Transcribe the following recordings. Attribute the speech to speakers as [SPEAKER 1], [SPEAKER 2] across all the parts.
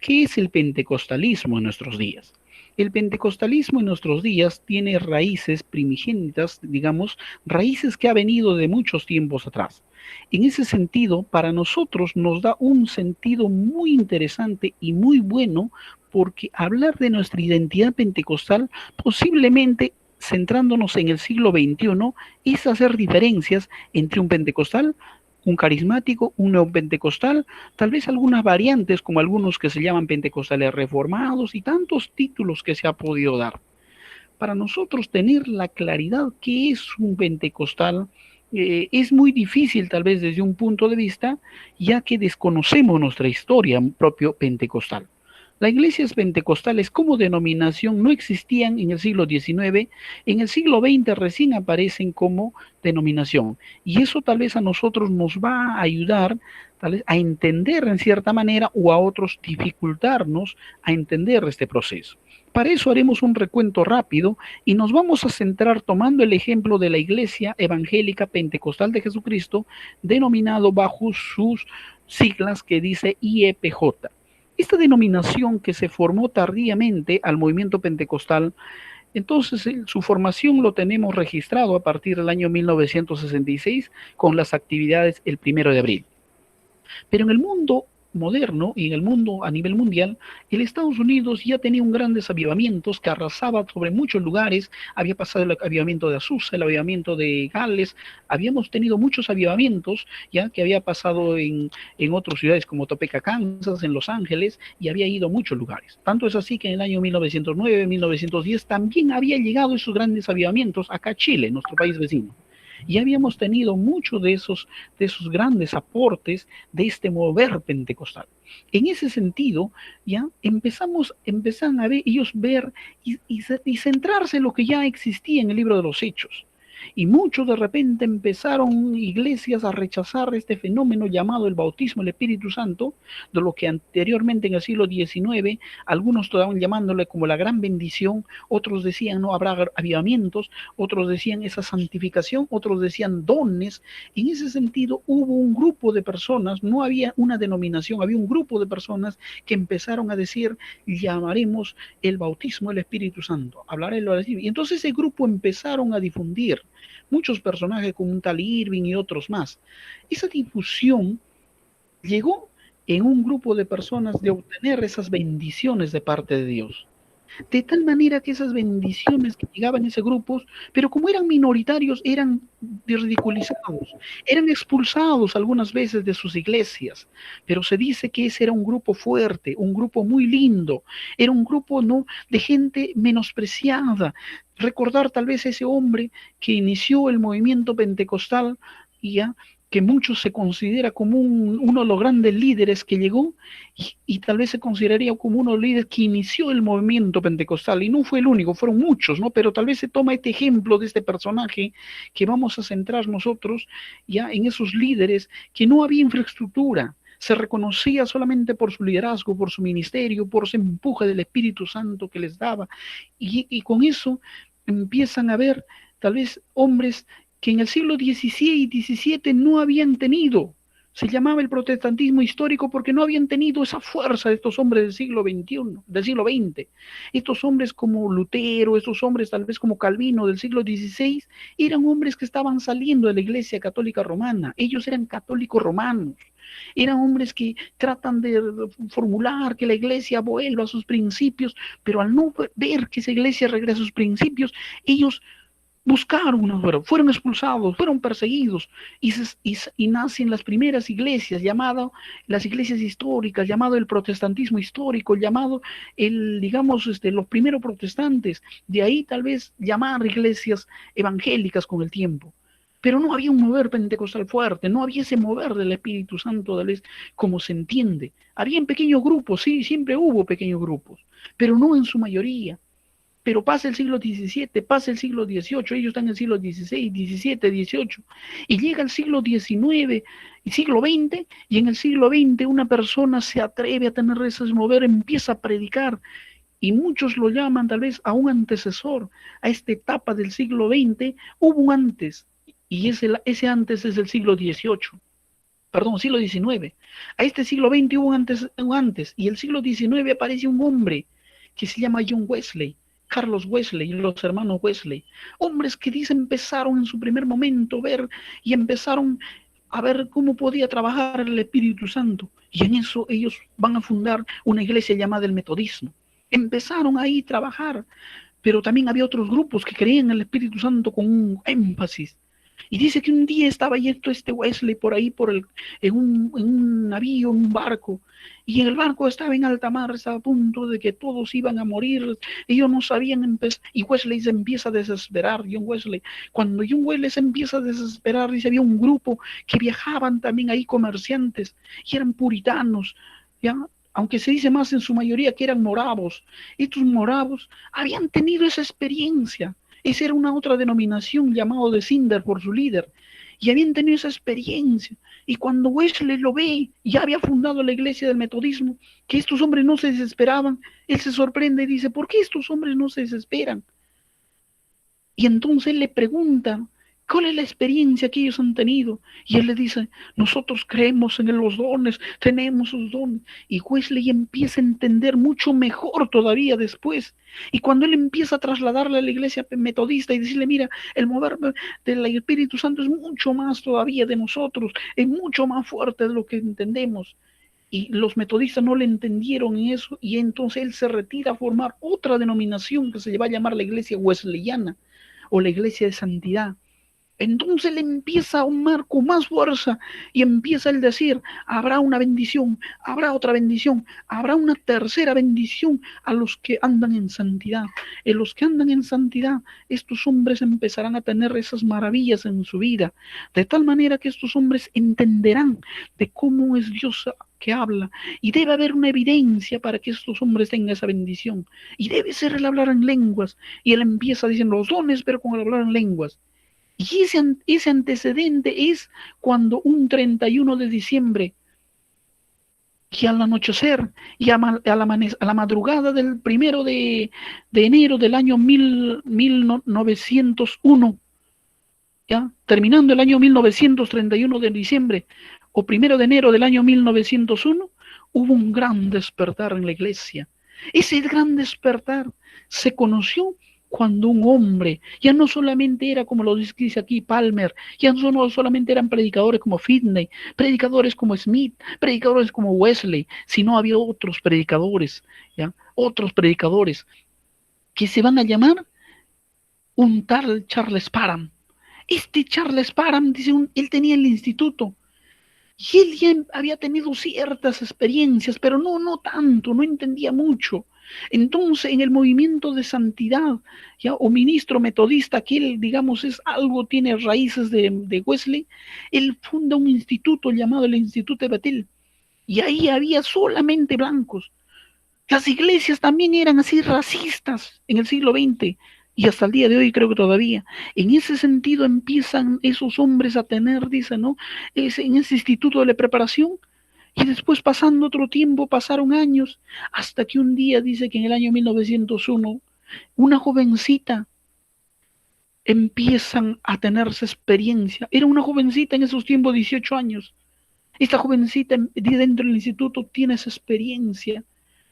[SPEAKER 1] ¿qué es el pentecostalismo en nuestros días? El pentecostalismo en nuestros días tiene raíces primigénitas, digamos, raíces que ha venido de muchos tiempos atrás. En ese sentido, para nosotros nos da un sentido muy interesante y muy bueno, porque hablar de nuestra identidad pentecostal posiblemente centrándonos en el siglo XXI es hacer diferencias entre un pentecostal, un carismático, un neopentecostal, tal vez algunas variantes como algunos que se llaman pentecostales reformados y tantos títulos que se ha podido dar. Para nosotros tener la claridad que es un pentecostal es muy difícil tal vez desde un punto de vista, ya que desconocemos nuestra historia propio pentecostal. Las iglesias pentecostales como denominación no existían en el siglo XIX, en el siglo XX recién aparecen como denominación. Y eso tal vez a nosotros nos va a ayudar tal vez a entender en cierta manera o a otros dificultarnos a entender este proceso. Para eso haremos un recuento rápido y nos vamos a centrar tomando el ejemplo de la Iglesia Evangélica Pentecostal de Jesucristo, denominado bajo sus siglas que dice IEPJ. Esta denominación que se formó tardíamente al movimiento pentecostal, entonces su formación lo tenemos registrado a partir del año 1966 con las actividades el 1 de abril. Pero en el mundo moderno y en el mundo a nivel mundial, el Estados Unidos ya tenía un grandes avivamientos que arrasaba sobre muchos lugares. Había pasado el avivamiento de Azusa, el avivamiento de Gales. Habíamos tenido muchos avivamientos ya que había pasado en otras ciudades como Topeka, Kansas, en Los Ángeles, y había ido a muchos lugares. Tanto es así que en el año 1909, 1910 también había llegado esos grandes avivamientos acá a Chile, nuestro país vecino. Y habíamos tenido muchos de esos grandes aportes de este mover pentecostal. En ese sentido, ya empezaron a ver, ellos ver y centrarse en lo que ya existía en el libro de los Hechos. Y muchos de repente empezaron iglesias a rechazar este fenómeno llamado el bautismo del Espíritu Santo, de lo que anteriormente en el siglo XIX algunos estaban llamándole como la gran bendición, otros decían no habrá avivamientos, otros decían esa santificación, otros decían dones. En ese sentido hubo un grupo de personas, no había una denominación, había un grupo de personas que empezaron a decir, llamaremos el bautismo del Espíritu Santo, hablaré lo así. Y entonces ese grupo empezaron a difundir muchos personajes como un tal Irving y otros más. Esa difusión llegó en un grupo de personas de obtener esas bendiciones de parte de Dios. De tal manera que esas bendiciones que llegaban a ese grupo, pero como eran minoritarios, eran ridiculizados, eran expulsados algunas veces de sus iglesias, pero se dice que ese era un grupo fuerte, un grupo muy lindo, era un grupo no de gente menospreciada. Recordar tal vez ese hombre que inició el movimiento pentecostal y ya que muchos se considera como uno de los grandes líderes que llegó y tal vez se consideraría como uno de los líderes que inició el movimiento pentecostal, y no fue el único, fueron muchos, ¿no? Pero tal vez se toma este ejemplo de este personaje que vamos a centrar nosotros ya en esos líderes que no había infraestructura, se reconocía solamente por su liderazgo, por su ministerio, por ese empuje del Espíritu Santo que les daba, y con eso empiezan a ver tal vez hombres que en el siglo XVI y XVII no habían tenido. Se llamaba el protestantismo histórico porque no habían tenido esa fuerza de estos hombres del siglo XXI, del siglo XX. Estos hombres como Lutero, estos hombres tal vez como Calvino del siglo XVI, eran hombres que estaban saliendo de la Iglesia Católica Romana. Ellos eran católicos romanos. Eran hombres que tratan de formular que la iglesia vuelva a sus principios, pero al no ver que esa iglesia regresa a sus principios, ellos buscaron, fueron expulsados, fueron perseguidos y nacen las primeras iglesias, llamado las iglesias históricas, llamado el protestantismo histórico, llamado digamos, los primeros protestantes, de ahí tal vez llamar iglesias evangélicas con el tiempo. Pero no había un mover pentecostal fuerte, no había ese mover del Espíritu Santo, tal vez como se entiende. Había en pequeños grupos, sí, siempre hubo pequeños grupos, pero no en su mayoría. Pero pasa el siglo XVII, pasa el siglo XVIII, ellos están en el siglo XVI, XVII, XVIII, y llega el siglo XIX y siglo XX, y en el siglo XX una persona se atreve a tener ese mover, empieza a predicar, y muchos lo llaman tal vez a un antecesor, a esta etapa del siglo XX, hubo un antes, y ese antes es el siglo XVIII. perdón, siglo XIX. A este siglo XX hubo un antes, y el siglo XIX aparece un hombre que se llama John Wesley, Carlos Wesley y los hermanos Wesley. Hombres que dicen empezaron en su primer momento a ver y empezaron a ver cómo podía trabajar el Espíritu Santo. Y en eso ellos van a fundar una iglesia llamada el Metodismo. Empezaron ahí a trabajar, pero también había otros grupos que creían en el Espíritu Santo con un énfasis. Y dice que un día estaba yendo este Wesley por ahí, en un navío, en un barco, y en el barco estaba en alta mar, estaba a punto de que todos iban a morir, ellos no sabían empezar, y Wesley se empieza a desesperar, John Wesley. Cuando John Wesley se empieza a desesperar, dice, había un grupo que viajaban también ahí, comerciantes, y eran puritanos, ¿ya? Aunque se dice más en su mayoría que eran moravos. Estos moravos habían tenido esa experiencia. Esa era una otra denominación llamado de Cinder por su líder. Y habían tenido esa experiencia. Y cuando Wesley lo ve, ya había fundado la iglesia del metodismo, que estos hombres no se desesperaban, él se sorprende y dice, ¿por qué estos hombres no se desesperan? Y entonces él le pregunta, ¿cuál es la experiencia que ellos han tenido? Y él le dice, nosotros creemos en los dones, tenemos sus dones. Y Wesley empieza a entender mucho mejor todavía después. Y cuando él empieza a trasladarle a la iglesia metodista y decirle, mira, el mover del Espíritu Santo es mucho más todavía de nosotros, es mucho más fuerte de lo que entendemos. Y los metodistas no le entendieron en eso, y entonces él se retira a formar otra denominación que se va a llamar la iglesia wesleyana o la iglesia de santidad. Entonces le empieza a amar con más fuerza y empieza el decir, habrá una bendición, habrá otra bendición, habrá una tercera bendición a los que andan en santidad. En los que andan en santidad, estos hombres empezarán a tener esas maravillas en su vida, de tal manera que estos hombres entenderán de cómo es Dios que habla, y debe haber una evidencia para que estos hombres tengan esa bendición, y debe ser el hablar en lenguas, y él empieza diciendo los dones, pero con el hablar en lenguas. Y ese antecedente es cuando un 31 de diciembre, que al anochecer y a la madrugada del 1 de enero del año 1901, ¿ya? Terminando el año 1931 de diciembre o 1 de enero del año 1901, hubo un gran despertar en la iglesia. Ese gran despertar se conoció cuando un hombre, ya no solamente era como lo dice aquí Palmer, ya no solamente eran predicadores como Finney, predicadores como Smith, predicadores como Wesley, sino había otros predicadores, ¿ya? Otros predicadores que se van a llamar un tal Charles Parham. Este Charles Parham, dice, él tenía el instituto, y él ya había tenido ciertas experiencias, pero no tanto, no entendía mucho. Entonces, en el movimiento de santidad, ¿ya? O ministro metodista, que él, digamos, tiene raíces de Wesley, él funda un instituto llamado el Instituto de Bethel, y ahí había solamente blancos. Las iglesias también eran así racistas en el siglo XX, y hasta el día de hoy creo que todavía. En ese sentido empiezan esos hombres a tener, dice, ¿no? En ese instituto de preparación, y después pasando otro tiempo, pasaron años, hasta que un día dice que en el año 1901, una jovencita empiezan a tenerse experiencia. Era una jovencita en esos tiempos, 18 años. Esta jovencita dentro del instituto tiene esa experiencia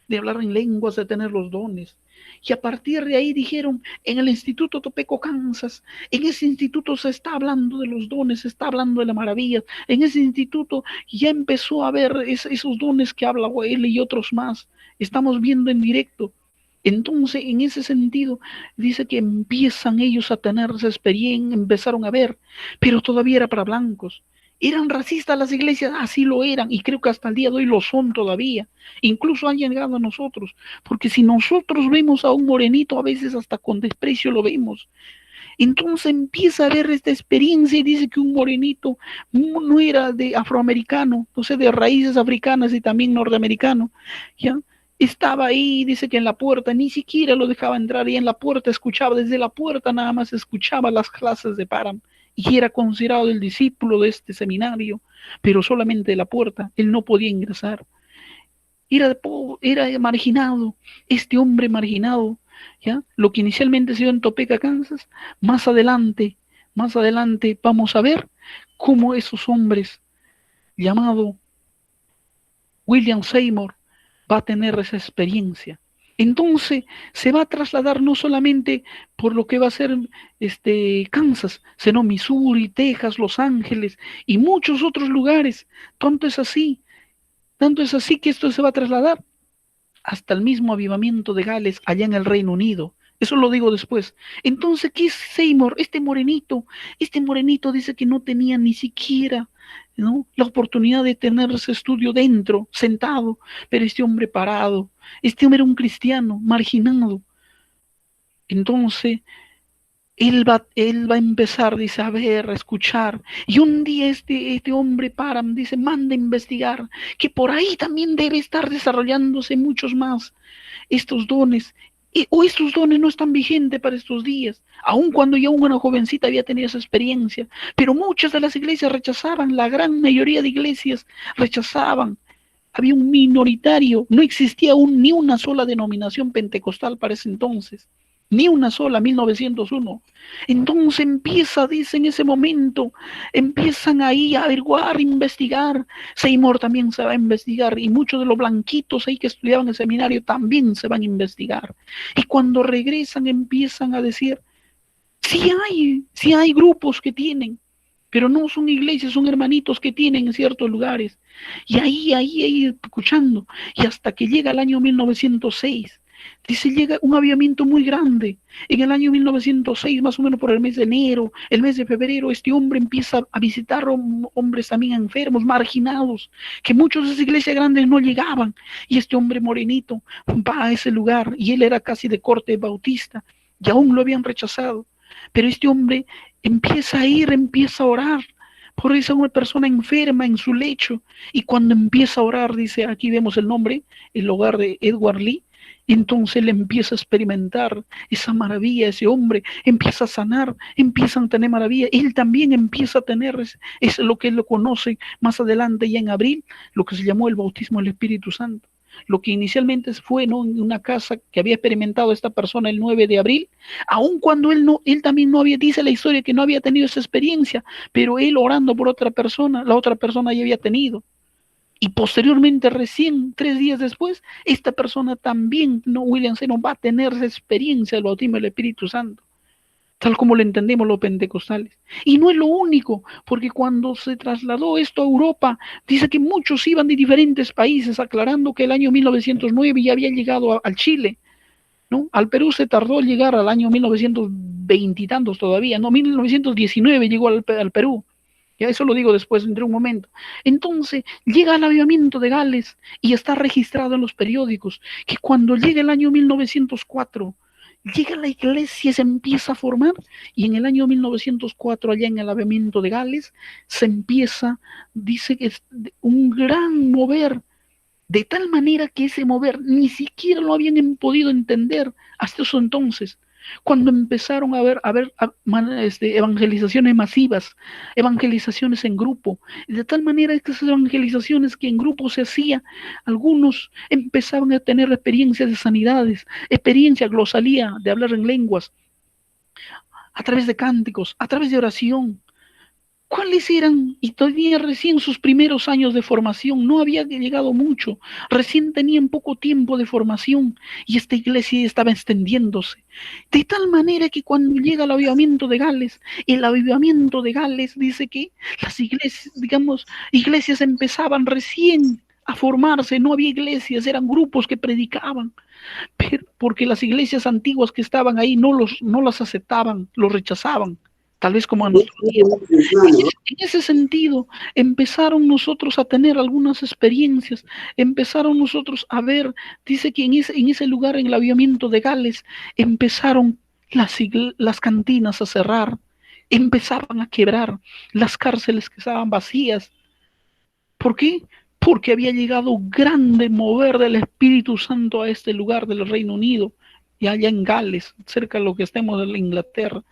[SPEAKER 1] de hablar en lenguas, de tener los dones. Y a partir de ahí dijeron, en el Instituto Topeko, Kansas, en ese instituto se está hablando de los dones, se está hablando de la maravilla. En ese instituto ya empezó a ver esos dones que habla él y otros más. Estamos viendo en directo. Entonces, en ese sentido, dice que empiezan ellos a tener esa experiencia, empezaron a ver, pero todavía era para blancos. ¿Eran racistas las iglesias? Así lo eran, y creo que hasta el día de hoy lo son todavía. Incluso han llegado a nosotros, porque si nosotros vemos a un morenito, a veces hasta con desprecio lo vemos. Entonces empieza a ver esta experiencia y dice que un morenito no era de afroamericano, o sea, de raíces africanas y también norteamericano, ¿ya? Estaba ahí, dice que en la puerta ni siquiera lo dejaba entrar, y en la puerta escuchaba, desde la puerta nada más escuchaba las clases de Parham, y era considerado el discípulo de este seminario, pero solamente de la puerta, él no podía ingresar. Era marginado, este hombre marginado, ¿ya? Lo que inicialmente se dio en Topeka, Kansas, más adelante vamos a ver cómo esos hombres llamado William Seymour va a tener esa experiencia. Entonces se va a trasladar no solamente por lo que va a ser Kansas, sino Missouri, Texas, Los Ángeles y muchos otros lugares. Tanto es así que esto se va a trasladar hasta el mismo avivamiento de Gales allá en el Reino Unido. Eso lo digo después. Entonces, ¿qué es Seymour? Este morenito dice que no tenía ni siquiera, ¿no?, la oportunidad de tener ese estudio dentro, sentado, pero este hombre parado, este hombre era un cristiano, marginado. Entonces, él va a empezar, dice, a ver, a escuchar. Y un día este hombre para, dice, manda a investigar, que por ahí también debe estar desarrollándose muchos más estos dones. O estos dones no están vigentes para estos días, aun cuando ya una jovencita había tenido esa experiencia. Pero muchas de las iglesias rechazaban, la gran mayoría de iglesias rechazaban. Había un minoritario, no existía ni una sola denominación pentecostal para ese entonces, ni una sola, 1901. Entonces empieza, dice, en ese momento, empiezan ahí a averiguar, investigar. Seymour también se va a investigar y muchos de los blanquitos ahí que estudiaban en el seminario también se van a investigar. Y cuando regresan empiezan a decir, sí hay grupos que tienen, pero no son iglesias, son hermanitos que tienen en ciertos lugares. Y ahí, escuchando, y hasta que llega el año 1906, dice, llega un avivamiento muy grande. En el año 1906, más o menos por el mes de enero, el mes de febrero, este hombre empieza a visitar hombres también enfermos, marginados, que muchos de esas iglesias grandes no llegaban. Y este hombre morenito va a ese lugar, y él era casi de corte bautista, y aún lo habían rechazado. Pero este hombre empieza a ir, empieza a orar por esa una persona enferma en su lecho. Y cuando empieza a orar, dice, aquí vemos el nombre, el hogar de Edward Lee. Entonces él empieza a experimentar esa maravilla, ese hombre empieza a sanar, empiezan a tener maravilla. Él también empieza a tener, es lo que él lo conoce más adelante, ya en abril, lo que se llamó el bautismo del Espíritu Santo. Lo que inicialmente fue, ¿no?, en una casa que había experimentado esta persona el 9 de abril, aun cuando él también no había, dice la historia, que no había tenido esa experiencia, pero él orando por otra persona, la otra persona ya había tenido. Y posteriormente, recién 3 días después, esta persona también, no, William Seymour, va a tener esa experiencia del bautismo del Espíritu Santo, tal como lo entendemos los pentecostales. Y no es lo único, porque cuando se trasladó esto a Europa, dice que muchos iban de diferentes países, aclarando que el año 1909 ya había llegado al Chile, ¿no? Al Perú se tardó en llegar al año 1920 y tantos todavía, no, 1919 llegó al Perú. Ya eso lo digo después, entre un momento. Entonces, llega el avivamiento de Gales y está registrado en los periódicos que cuando llega el año 1904, llega la iglesia, se empieza a formar, y en el año 1904, allá en el avivamiento de Gales, se empieza, dice que es un gran mover, de tal manera que ese mover ni siquiera lo habían podido entender hasta eso entonces. Cuando empezaron a ver evangelizaciones masivas, evangelizaciones en grupo, de tal manera que esas evangelizaciones que en grupo se hacía, algunos empezaban a tener experiencias de sanidades, experiencia, glosalía, de hablar en lenguas, a través de cánticos, a través de oración. ¿Cuáles eran? Y todavía recién sus primeros años de formación, no había llegado mucho, recién tenían poco tiempo de formación y esta iglesia estaba extendiéndose. De tal manera que cuando llega el avivamiento de Gales dice que las iglesias, digamos, iglesias empezaban recién a formarse, no había iglesias, eran grupos que predicaban, pero porque las iglesias antiguas que estaban ahí no las aceptaban, los rechazaban, tal vez como a nuestros días. En ese sentido, empezaron nosotros a tener algunas experiencias, empezaron nosotros a ver, dice que en ese lugar, en el avivamiento de Gales, empezaron las cantinas a cerrar, empezaban a quebrar, las cárceles que estaban vacías. ¿Por qué? Porque había llegado un grande mover del Espíritu Santo a este lugar del Reino Unido y allá en Gales, cerca de lo que estemos de la Inglaterra.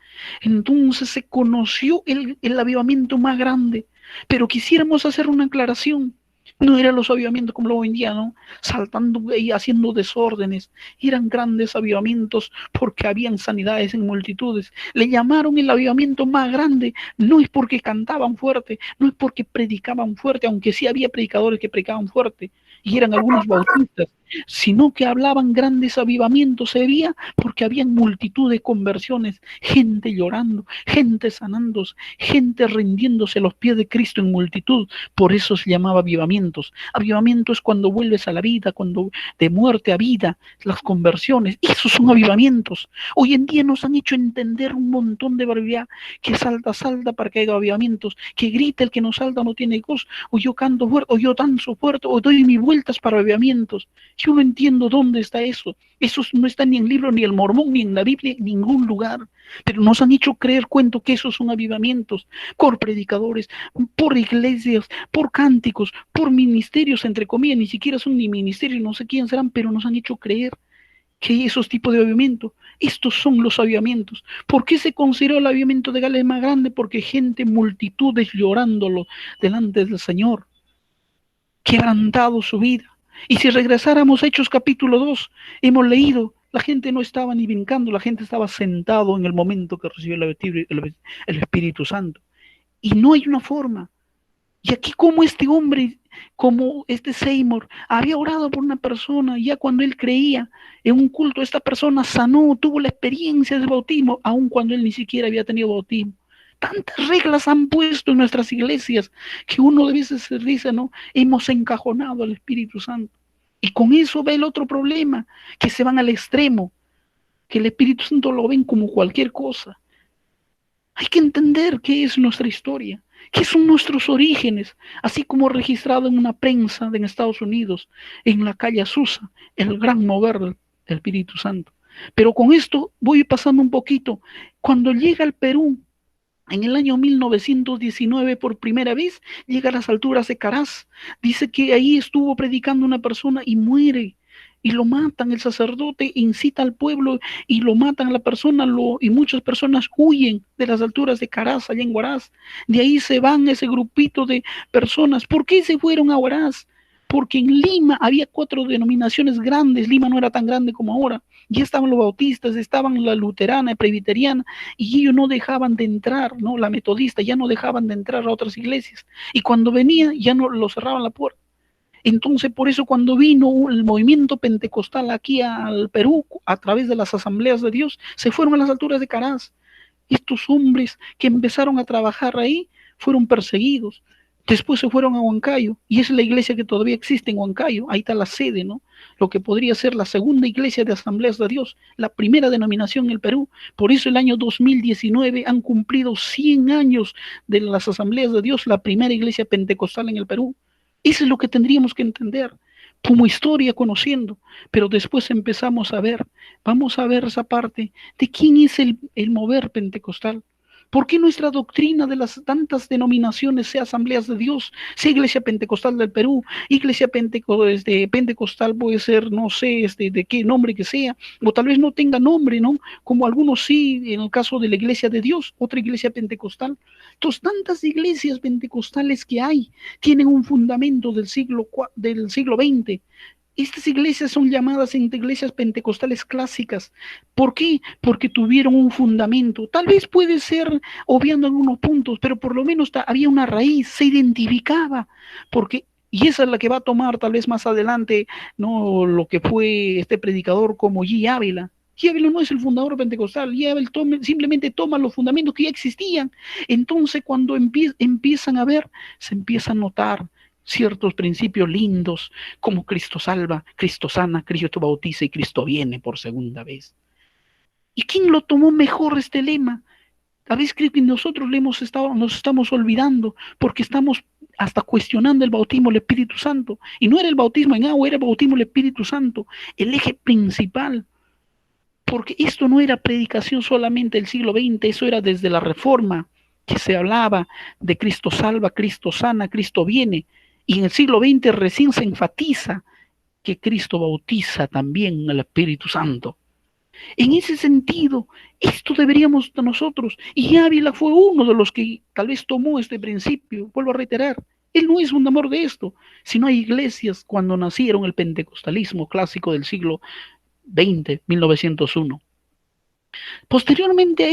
[SPEAKER 1] Entonces se conoció el avivamiento más grande, pero quisiéramos hacer una aclaración. No eran los avivamientos como los hoy en día, ¿no? Saltando y haciendo desórdenes. Eran grandes avivamientos porque habían sanidades en multitudes. Le llamaron el avivamiento más grande. No es porque cantaban fuerte, no es porque predicaban fuerte, aunque sí había predicadores que predicaban fuerte y eran algunos bautistas, sino que hablaban grandes avivamientos. Se veía porque había multitud de conversiones, gente llorando, gente sanándose, gente rindiéndose a los pies de Cristo en multitud. Por eso se llamaba avivamientos. Avivamiento es cuando vuelves a la vida, cuando de muerte a vida, las conversiones. Esos son avivamientos. Hoy en día nos han hecho entender un montón de barbaridad, que salta, salta para que haya avivamientos, que grita el que no salta no tiene voz, o yo canto fuerte, o yo danzo fuerte, o doy mis vueltas para avivamientos. Yo no entiendo dónde está eso. Eso no está ni en el libro, ni el Mormón, ni en la Biblia, en ningún lugar. Pero nos han hecho creer cuento que esos son avivamientos por predicadores, por iglesias, por cánticos, por ministerios, entre comillas, ni siquiera son ni ministerios, no sé quién serán, pero nos han hecho creer que esos tipos de avivamiento, estos son los avivamientos. ¿Por qué se consideró el avivamiento de Gales más grande? Porque gente, multitudes llorándolo delante del Señor, quebrantado su vida. Y si regresáramos a Hechos capítulo 2, hemos leído, la gente no estaba ni brincando, la gente estaba sentado en el momento que recibió el Espíritu Santo. Y no hay una forma. Y aquí como este hombre, como este Seymour, había orado por una persona, ya cuando él creía en un culto, esta persona sanó, tuvo la experiencia del bautismo, aun cuando él ni siquiera había tenido bautismo. Tantas reglas han puesto en nuestras iglesias que uno de veces se dice, ¿no? Hemos encajonado al Espíritu Santo. Y con eso ve el otro problema, que se van al extremo, que el Espíritu Santo lo ven como cualquier cosa. Hay que entender qué es nuestra historia, qué son nuestros orígenes, así como registrado en una prensa en Estados Unidos, en la calle Azusa, el gran mover del Espíritu Santo. Pero con esto voy pasando un poquito. Cuando llega al Perú, en el año 1919, por primera vez, llega a las alturas de Caraz. Dice que ahí estuvo predicando una persona y muere. Y lo matan, el sacerdote incita al pueblo y lo matan a la persona, y muchas personas huyen de las alturas de Caraz, allá en Huaraz. De ahí se van ese grupito de personas. ¿Por qué se fueron a Huaraz? Porque en Lima había 4 denominaciones grandes, Lima no era tan grande como ahora. Ya estaban los bautistas, estaban la luterana, presbiteriana, y ellos no dejaban de entrar, ¿no? La metodista, ya no dejaban de entrar a otras iglesias. Y cuando venía, ya no lo cerraban la puerta. Entonces, por eso cuando vino el movimiento pentecostal aquí al Perú, a través de las asambleas de Dios, se fueron a las alturas de Caraz. Estos hombres que empezaron a trabajar ahí fueron perseguidos. Después se fueron a Huancayo, y es la iglesia que todavía existe en Huancayo. Ahí está la sede, ¿no? Lo que podría ser la segunda iglesia de asambleas de Dios, la primera denominación en el Perú. Por eso el año 2019 han cumplido 100 años de las asambleas de Dios, la primera iglesia pentecostal en el Perú. Eso es lo que tendríamos que entender como historia conociendo, pero después empezamos a ver, vamos a ver esa parte de quién es el mover pentecostal. ¿Por qué nuestra doctrina de las tantas denominaciones, sea Asambleas de Dios, sea Iglesia Pentecostal del Perú, Iglesia Pentecostal puede ser, no sé, de qué nombre que sea, o tal vez no tenga nombre, ¿no? Como algunos sí, en el caso de la Iglesia de Dios, otra Iglesia Pentecostal. Entonces, tantas iglesias pentecostales que hay tienen un fundamento del siglo XX. Estas iglesias son llamadas iglesias pentecostales clásicas. ¿Por qué? Porque tuvieron un fundamento. Tal vez puede ser obviando algunos puntos, pero por lo menos había una raíz, se identificaba. Porque, y esa es la que va a tomar tal vez más adelante, ¿no? Lo que fue este predicador como G. Ávila. G. Ávila no es el fundador pentecostal, G. Ávila simplemente toma los fundamentos que ya existían. Entonces, cuando empiezan a ver, se empieza a notar ciertos principios lindos, como Cristo salva, Cristo sana, Cristo bautiza y Cristo viene por segunda vez. ¿Y quién lo tomó mejor este lema? A veces creo que nosotros nos estamos olvidando porque estamos hasta cuestionando el bautismo del Espíritu Santo. Y no era el bautismo en agua, era el bautismo del Espíritu Santo, el eje principal. Porque esto no era predicación solamente del siglo XX, eso era desde la Reforma, que se hablaba de Cristo salva, Cristo sana, Cristo viene. Y en el siglo XX recién se enfatiza que Cristo bautiza también al Espíritu Santo. En ese sentido, esto deberíamos nosotros, y Ávila fue uno de los que tal vez tomó este principio, vuelvo a reiterar, Él no es fundador de esto. Si no hay iglesias cuando nacieron el pentecostalismo clásico del siglo XX, 1901. Posteriormente a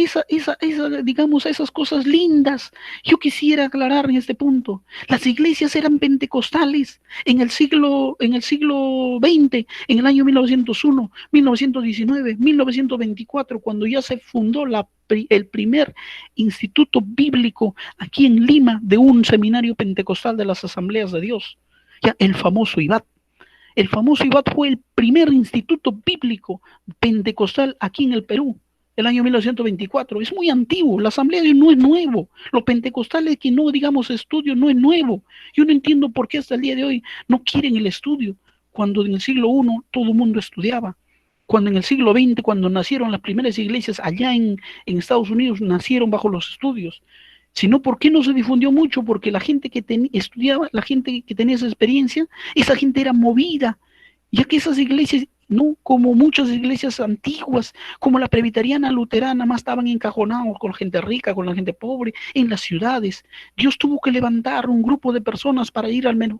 [SPEAKER 1] digamos, a esas cosas lindas, yo quisiera aclarar en este punto. Las iglesias eran pentecostales en el siglo XX, en el año 1901, 1919, 1924, cuando ya se fundó el primer instituto bíblico aquí en Lima de un seminario pentecostal de las Asambleas de Dios, ya el famoso IBAT. El famoso IBAT fue el primer instituto bíblico pentecostal aquí en el Perú, el año 1924. Es muy antiguo, la Asamblea de Dios no es nuevo. Los pentecostales que no, digamos, estudio no es nuevo. Yo no entiendo por qué hasta el día de hoy no quieren el estudio, cuando en el siglo I todo el mundo estudiaba. Cuando en el siglo XX, cuando nacieron las primeras iglesias allá en Estados Unidos, nacieron bajo los estudios. Sino, ¿por qué no se difundió mucho? Porque la gente que estudiaba, la gente que tenía esa experiencia, esa gente era movida, ya que esas iglesias, no como muchas iglesias antiguas, como la presbiteriana luterana, más estaban encajonados con la gente rica, con la gente pobre, en las ciudades. Dios tuvo que levantar un grupo de personas para ir al menos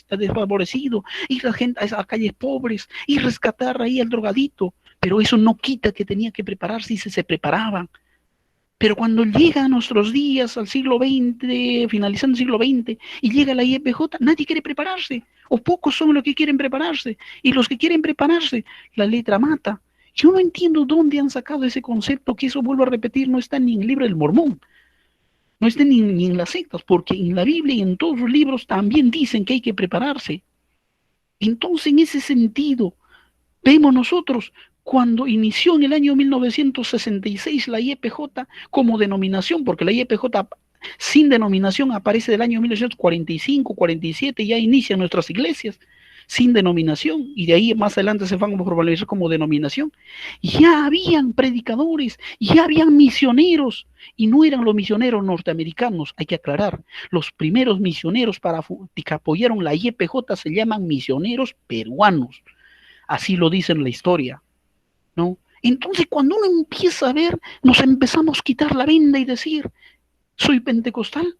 [SPEAKER 1] desfavorecido, ir a, gente, a calles pobres y rescatar ahí al drogadito. Pero eso no quita que tenía que prepararse y se preparaban. Pero cuando llega a nuestros días, al siglo XX, finalizando el siglo XX, y llega la IEPJ, nadie quiere prepararse, o pocos son los que quieren prepararse, y los que quieren prepararse, la letra mata. Yo no entiendo dónde han sacado ese concepto, que eso, vuelvo a repetir, no está ni en el libro del Mormón, no está ni en las sectas, porque en la Biblia y en todos los libros también dicen que hay que prepararse. Entonces, en ese sentido, vemos nosotros cuando inició en el año 1966 la IEPJ como denominación, porque la IEPJ sin denominación aparece del año 1945, 47, ya inician nuestras iglesias sin denominación, y de ahí más adelante se van a formalizar como denominación. Ya habían predicadores, ya habían misioneros, y no eran los misioneros norteamericanos, hay que aclarar. Los primeros misioneros que apoyaron la IEPJ se llaman misioneros peruanos. Así lo dice en la historia, ¿no? Entonces, cuando uno empieza a ver, nos empezamos a quitar la venda y decir, soy pentecostal,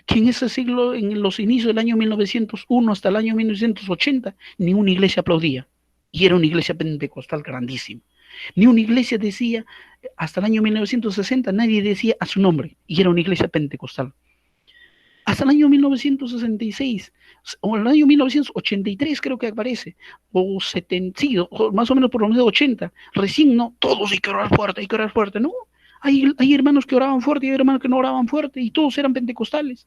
[SPEAKER 1] que en ese siglo, en los inicios del año 1901 hasta el año 1980, ni una iglesia aplaudía. Y era una iglesia pentecostal grandísima. Ni una iglesia decía, hasta el año 1960, nadie decía a su nombre, y era una iglesia pentecostal. Hasta el año 1966, o el año 1983 creo que aparece, o 70, sí, o más o menos por lo menos 80, recién no, todos hay que orar fuerte, no, hay hermanos que oraban fuerte y hay hermanos que no oraban fuerte y todos eran pentecostales.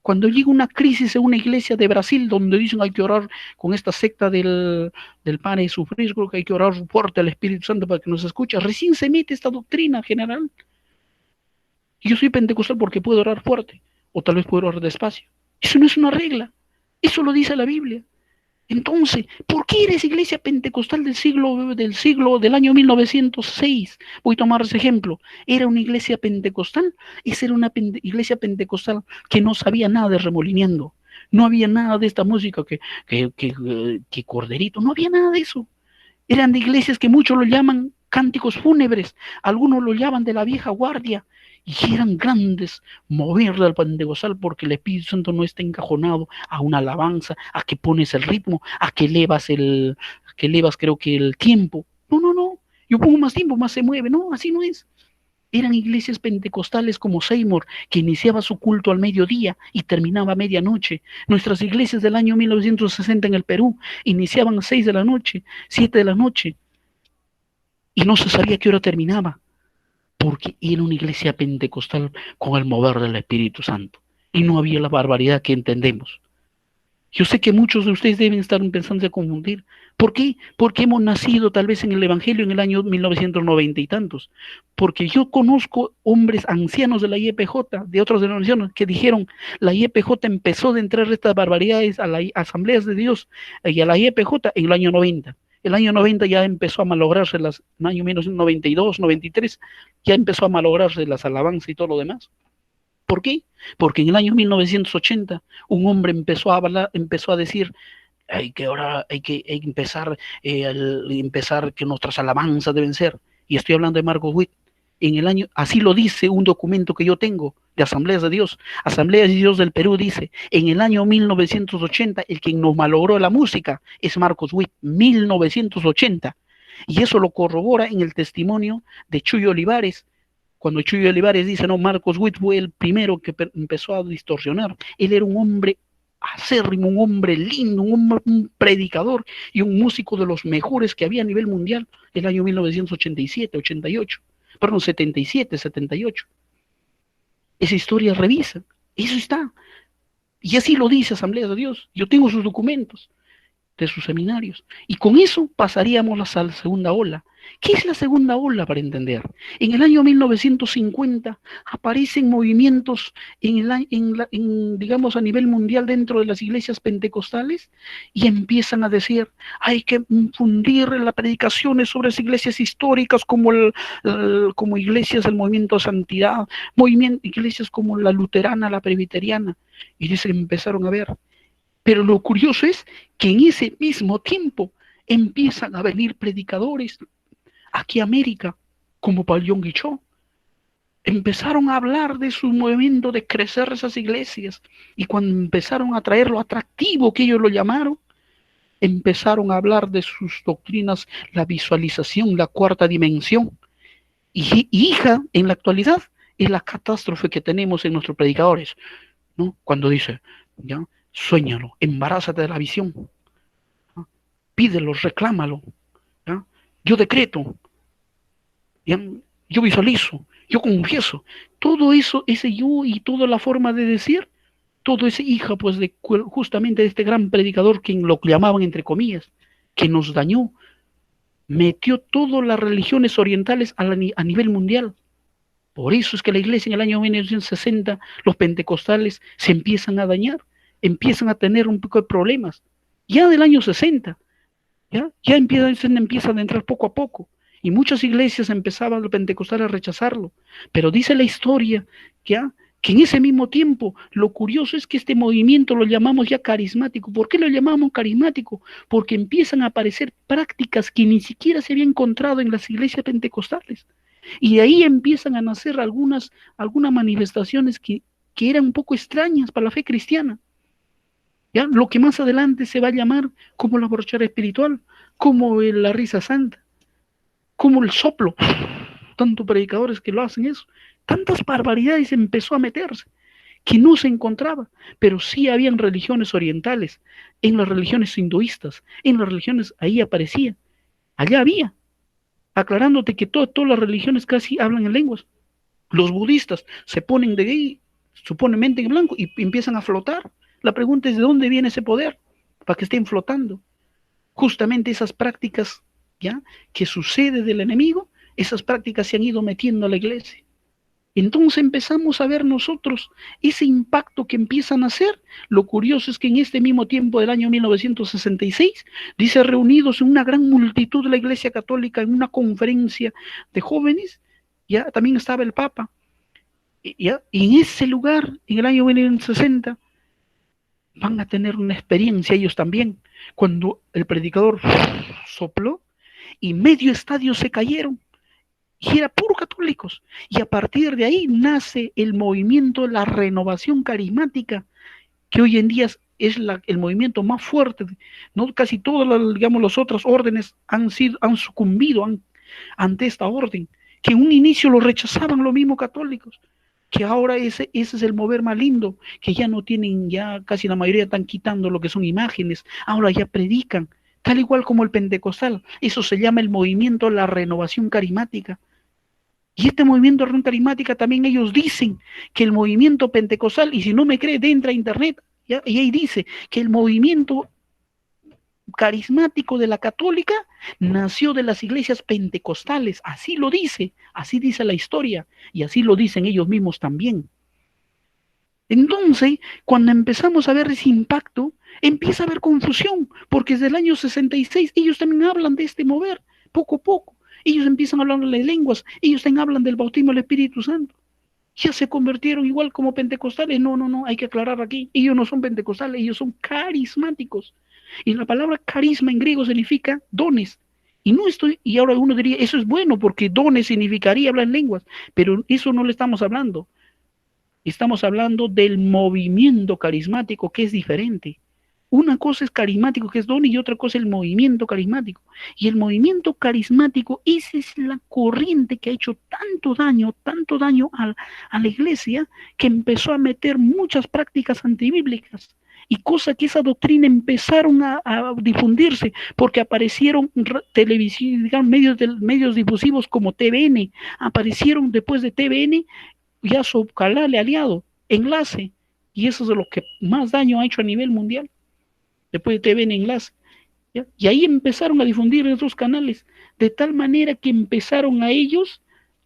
[SPEAKER 1] Cuando llega una crisis en una iglesia de Brasil donde dicen hay que orar con esta secta del Padre Sufrir, creo que hay que orar fuerte al Espíritu Santo para que nos escuche, recién se mete esta doctrina general. Yo soy pentecostal porque puedo orar fuerte, o tal vez puedo orar despacio. Eso no es una regla, eso lo dice la Biblia. Entonces, ¿por qué eres iglesia pentecostal del año 1906? Voy a tomar ese ejemplo. Era una iglesia pentecostal, esa era una iglesia pentecostal que no sabía nada de remolineando. No había nada de esta música que corderito, no había nada de eso. Eran de iglesias que muchos lo llaman cánticos fúnebres, algunos lo llaman de la vieja guardia, y eran grandes mover del pentecostal porque el Espíritu Santo no está encajonado a una alabanza, a que pones el ritmo, a que elevas creo que el tiempo. No, yo pongo más tiempo, más se mueve. No, así no es. Eran iglesias pentecostales como Seymour, que iniciaba su culto al mediodía y terminaba a medianoche. Nuestras iglesias del año 1960 en el Perú iniciaban a 6 de la noche, 7 de la noche, y no se sabía qué hora terminaba, porque era una iglesia pentecostal con el mover del Espíritu Santo. Y no había la barbaridad que entendemos. Yo sé que muchos de ustedes deben estar pensando de confundir. ¿Por qué? Porque hemos nacido tal vez en el Evangelio en el año 1990 y tantos. Porque yo conozco hombres ancianos de la IEPJ, de otras denominaciones, que dijeron, la IEPJ empezó de entrar estas barbaridades a las asambleas de Dios y a la IEPJ en el año 90. El año 90 ya empezó a malograrse, en el año 1992, 93, ya empezó a malograrse las alabanzas y todo lo demás. ¿Por qué? Porque en el año 1980 un hombre empezó a decir, hay que empezar que nuestras alabanzas deben ser. Y estoy hablando de Marcos Witt. en el año, así lo dice un documento que yo tengo de Asambleas de Dios. Asambleas de Dios del Perú dice, en el año 1980, el que nos malogró la música es Marcos Witt, 1980. Y eso lo corrobora en el testimonio de Chuy Olivares, cuando Chuy Olivares dice, no, Marcos Witt fue el primero que empezó a distorsionar. Él era un hombre acérrimo, un hombre lindo, un predicador y un músico de los mejores que había a nivel mundial el año 1987, 88, perdón, 77, 78. Esa historia revisa, eso está. Y así lo dice Asamblea de Dios. Yo tengo sus documentos de sus seminarios. Y con eso pasaríamos a la segunda ola. ¿Qué es la segunda ola para entender? En el año 1950 aparecen movimientos digamos, a nivel mundial dentro de las iglesias pentecostales y empiezan a decir, hay que fundir las predicaciones sobre las iglesias históricas como iglesias del movimiento de santidad, iglesias como la luterana, la presbiteriana. Y dicen, empezaron a ver. Pero lo curioso es que en ese mismo tiempo empiezan a venir predicadores aquí a América, como Paul Guichot. Empezaron a hablar de su movimiento de crecer esas iglesias. Y cuando empezaron a traer lo atractivo que ellos lo llamaron, empezaron a hablar de sus doctrinas, la visualización, la cuarta dimensión. Y hija, en la actualidad, es la catástrofe que tenemos en nuestros predicadores, ¿no? Cuando dice, ¿ya? Suéñalo, embarázate de la visión, ¿no? Pídelo, reclámalo, ¿ya? Yo decreto, ¿ya? Yo visualizo, yo confieso. Todo eso, ese yo y toda la forma de decir, todo ese hija, pues, justamente de este gran predicador, que lo llamaban entre comillas, que nos dañó, metió todas las religiones orientales a nivel mundial. Por eso es que la iglesia en el año 1960, los pentecostales se empiezan a dañar, empiezan a tener un poco de problemas. Ya del año 60, ya empiezan a entrar poco a poco. Y muchas iglesias empezaban los pentecostales a rechazarlo. Pero dice la historia que en ese mismo tiempo, lo curioso es que este movimiento lo llamamos ya carismático. ¿Por qué lo llamamos carismático? Porque empiezan a aparecer prácticas que ni siquiera se habían encontrado en las iglesias pentecostales. Y de ahí empiezan a nacer algunas manifestaciones que eran un poco extrañas para la fe cristiana. ¿Ya? Lo que más adelante se va a llamar como la borrachera espiritual, como la risa santa, como el soplo. Tantos predicadores que lo hacen eso. Tantas barbaridades empezó a meterse que no se encontraba, pero sí habían religiones orientales, en las religiones hinduistas, en las religiones, ahí aparecía, allá había, aclarándote que todas las religiones casi hablan en lenguas. Los budistas se ponen de ahí, supuestamente en blanco, y empiezan a flotar. La pregunta es, ¿de dónde viene ese poder para que estén flotando? Justamente esas prácticas, ¿ya?, que sucede del enemigo, esas prácticas se han ido metiendo a la iglesia. Entonces empezamos a ver nosotros ese impacto que empiezan a hacer. Lo curioso es que en este mismo tiempo del año 1966, dice, reunidos en una gran multitud de la Iglesia Católica en una conferencia de jóvenes, ya también estaba el Papa, ¿ya? Y en ese lugar, en el año 1960, van a tener una experiencia ellos también, cuando el predicador sopló y medio estadio se cayeron. Y era puro católicos. Y a partir de ahí nace el movimiento, la renovación carismática, que hoy en día es el movimiento más fuerte. ¿No? Casi todas las otras órdenes han sucumbido ante esta orden, que en un inicio lo rechazaban los mismos católicos, que ahora ese es el mover más lindo, que ya no tienen, ya casi la mayoría están quitando lo que son imágenes, ahora ya predican, tal igual como el pentecostal. Eso se llama el movimiento, la renovación carismática. Y este movimiento de reunión carismática también ellos dicen que el movimiento pentecostal, y si no me cree, entra a internet, ¿ya? Y ahí dice que el movimiento carismático de la católica nació de las iglesias pentecostales. Así lo dice, así dice la historia, y así lo dicen ellos mismos también. Entonces, cuando empezamos a ver ese impacto, empieza a haber confusión, porque desde el año 66 ellos también hablan de este mover, poco a poco. Ellos empiezan a hablar de lenguas, ellos también hablan del bautismo del Espíritu Santo. Ya se convirtieron igual como pentecostales. No, hay que aclarar aquí. Ellos no son pentecostales, ellos son carismáticos. Y la palabra carisma en griego significa dones. Y no estoy, y ahora uno diría, eso es bueno porque dones significaría hablar en lenguas, pero eso no le estamos hablando. Estamos hablando del movimiento carismático que es diferente. Una cosa es carismático, que es don, y otra cosa es el movimiento carismático. Y el movimiento carismático, esa es la corriente que ha hecho tanto daño a la iglesia, que empezó a meter muchas prácticas antibíblicas. Y cosa que esa doctrina empezaron a difundirse, porque aparecieron televisión, digamos, medios difusivos como TVN, aparecieron después de TVN ya su canal aliado, enlace, y eso es lo que más daño ha hecho a nivel mundial. Después de TV en enlace. ¿Ya? Y ahí empezaron a difundir en otros canales, de tal manera que empezaron a ellos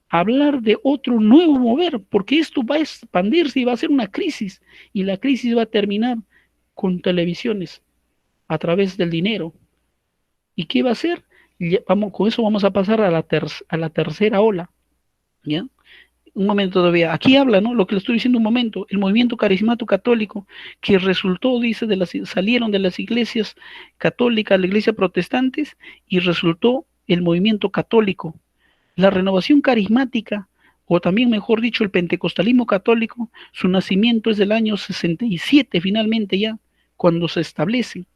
[SPEAKER 1] a hablar de otro nuevo mover, porque esto va a expandirse y va a ser una crisis, y la crisis va a terminar con televisiones a través del dinero. ¿Y qué va a hacer? Vamos, con eso vamos a pasar a la tercera ola. ¿Ya? Un momento todavía. Aquí habla, ¿no? Lo que le estoy diciendo un momento, el movimiento carismático católico que resultó, dice, salieron de las iglesias católicas, la iglesia protestantes, y resultó el movimiento católico. La renovación carismática, o también mejor dicho, el pentecostalismo católico, su nacimiento es del año 67 finalmente ya, cuando se establece.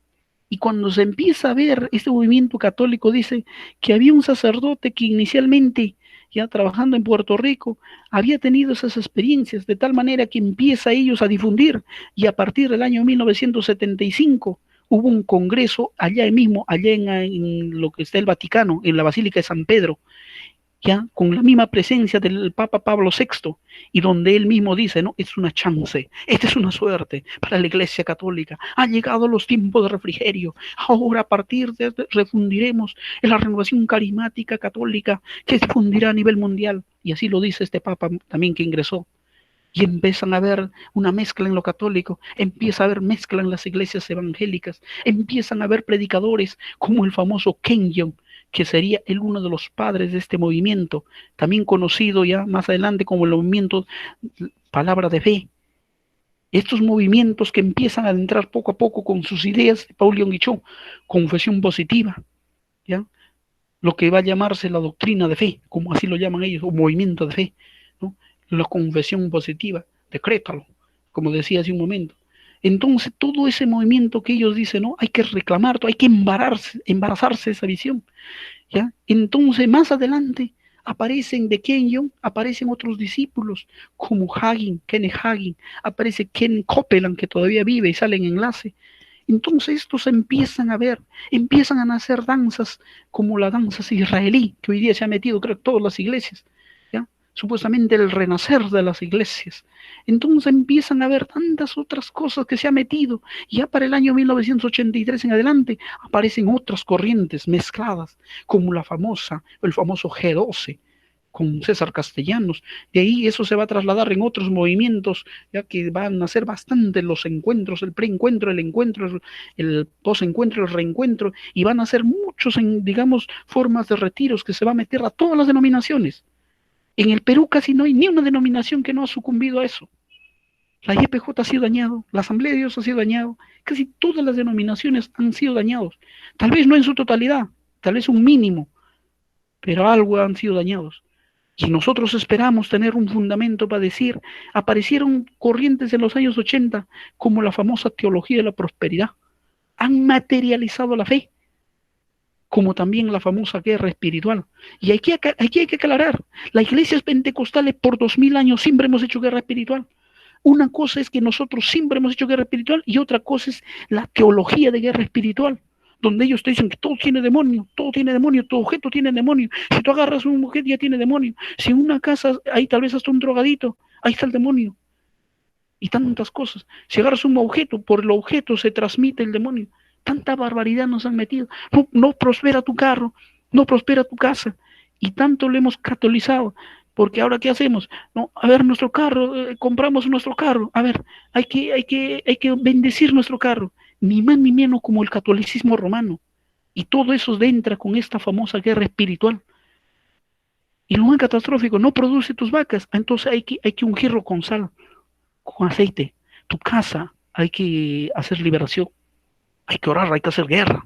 [SPEAKER 1] Y cuando se empieza a ver este movimiento católico, dice que había un sacerdote que inicialmente, ya trabajando en Puerto Rico, había tenido esas experiencias, de tal manera que empieza a ellos a difundir, y a partir del año 1975 hubo un congreso allá mismo, allá en lo que está el Vaticano, en la Basílica de San Pedro, ya con la misma presencia del Papa Pablo VI, y donde él mismo dice, no, es una chance, esta es una suerte para la Iglesia Católica, ha llegado los tiempos de refrigerio, ahora a partir de refundiremos en la renovación carismática católica que se difundirá a nivel mundial, y así lo dice este Papa también que ingresó. Y empiezan a ver una mezcla en lo católico, empieza a haber mezcla en las iglesias evangélicas, empiezan a haber predicadores como el famoso Kenyon, que sería el uno de los padres de este movimiento, también conocido ya más adelante como el movimiento Palabra de Fe. Estos movimientos que empiezan a entrar poco a poco con sus ideas de Paul Yong-Cho, confesión positiva, ¿ya? Lo que va a llamarse la doctrina de fe, como así lo llaman ellos, o movimiento de fe, ¿no? La confesión positiva, decrétalo, como decía hace un momento. Entonces, todo ese movimiento que ellos dicen, ¿no? Hay que reclamar, hay que embarazarse de esa visión, ¿ya? Entonces, más adelante, aparecen de Kenyon, aparecen otros discípulos, como Hagin, Kenneth Hagin, aparece Ken Copeland, que todavía vive y sale en enlace. Entonces estos empiezan a ver, empiezan a nacer danzas como la danza israelí, que hoy día se ha metido, creo, en todas las iglesias, ¿ya? Supuestamente el renacer de las iglesias. Entonces empiezan a ver tantas otras cosas que se ha metido. Y ya para el año 1983 en adelante aparecen otras corrientes mezcladas, como el famoso G12, con César Castellanos. De ahí eso se va a trasladar en otros movimientos, ya que van a ser bastante los encuentros, el preencuentro, el encuentro, el posencuentro, el reencuentro, y van a ser muchos, digamos, formas de retiros que se va a meter a todas las denominaciones. En el Perú casi no hay ni una denominación que no ha sucumbido a eso. La YPJ ha sido dañado, la Asamblea de Dios ha sido dañado, casi todas las denominaciones han sido dañados. Tal vez no en su totalidad, tal vez un mínimo, pero algo han sido dañados. Y nosotros esperamos tener un fundamento para decir, aparecieron corrientes en los años 80 como la famosa teología de la prosperidad. Han materializado la fe, como también la famosa guerra espiritual. Y aquí hay que aclarar, las iglesias pentecostales por 2000 años siempre hemos hecho guerra espiritual. Una cosa es que nosotros siempre hemos hecho guerra espiritual y otra cosa es la teología de guerra espiritual, donde ellos te dicen que todo tiene demonio, tu objeto tiene demonio. Si tú agarras un objeto ya tiene demonio. Si en una casa hay tal vez hasta un drogadito, ahí está el demonio. Y tantas cosas. Si agarras un objeto, por el objeto se transmite el demonio. Tanta barbaridad nos han metido. No, no prospera tu carro, no prospera tu casa. Y tanto lo hemos catolizado. Porque ahora, ¿qué hacemos? No, a ver, nuestro carro, compramos nuestro carro. A ver, hay que bendecir nuestro carro. Ni más ni menos como el catolicismo romano. Y todo eso entra con esta famosa guerra espiritual. Y lo más catastrófico, no produce tus vacas. Entonces hay que ungirlo con sal, con aceite. Tu casa hay que hacer liberación. Hay que orar, hay que hacer guerra.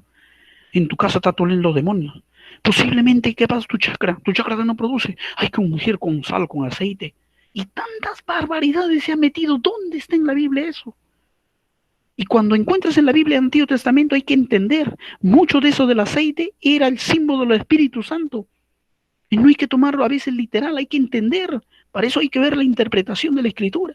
[SPEAKER 1] En tu casa está toliendo los demonios. Posiblemente, ¿qué pasa? Tu chakra no produce. Hay que ungir con sal, con aceite. Y tantas barbaridades se han metido. ¿Dónde está en la Biblia eso? Y cuando encuentras en la Biblia el Antiguo Testamento hay que entender, mucho de eso del aceite era el símbolo del Espíritu Santo. Y no hay que tomarlo a veces literal, hay que entender. Para eso hay que ver la interpretación de la Escritura.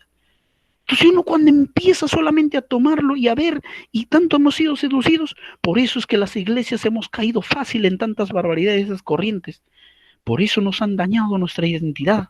[SPEAKER 1] Entonces uno cuando empieza solamente a tomarlo y a ver, y tanto hemos sido seducidos, por eso es que las iglesias hemos caído fácil en tantas barbaridades, esas corrientes. Por eso nos han dañado nuestra identidad.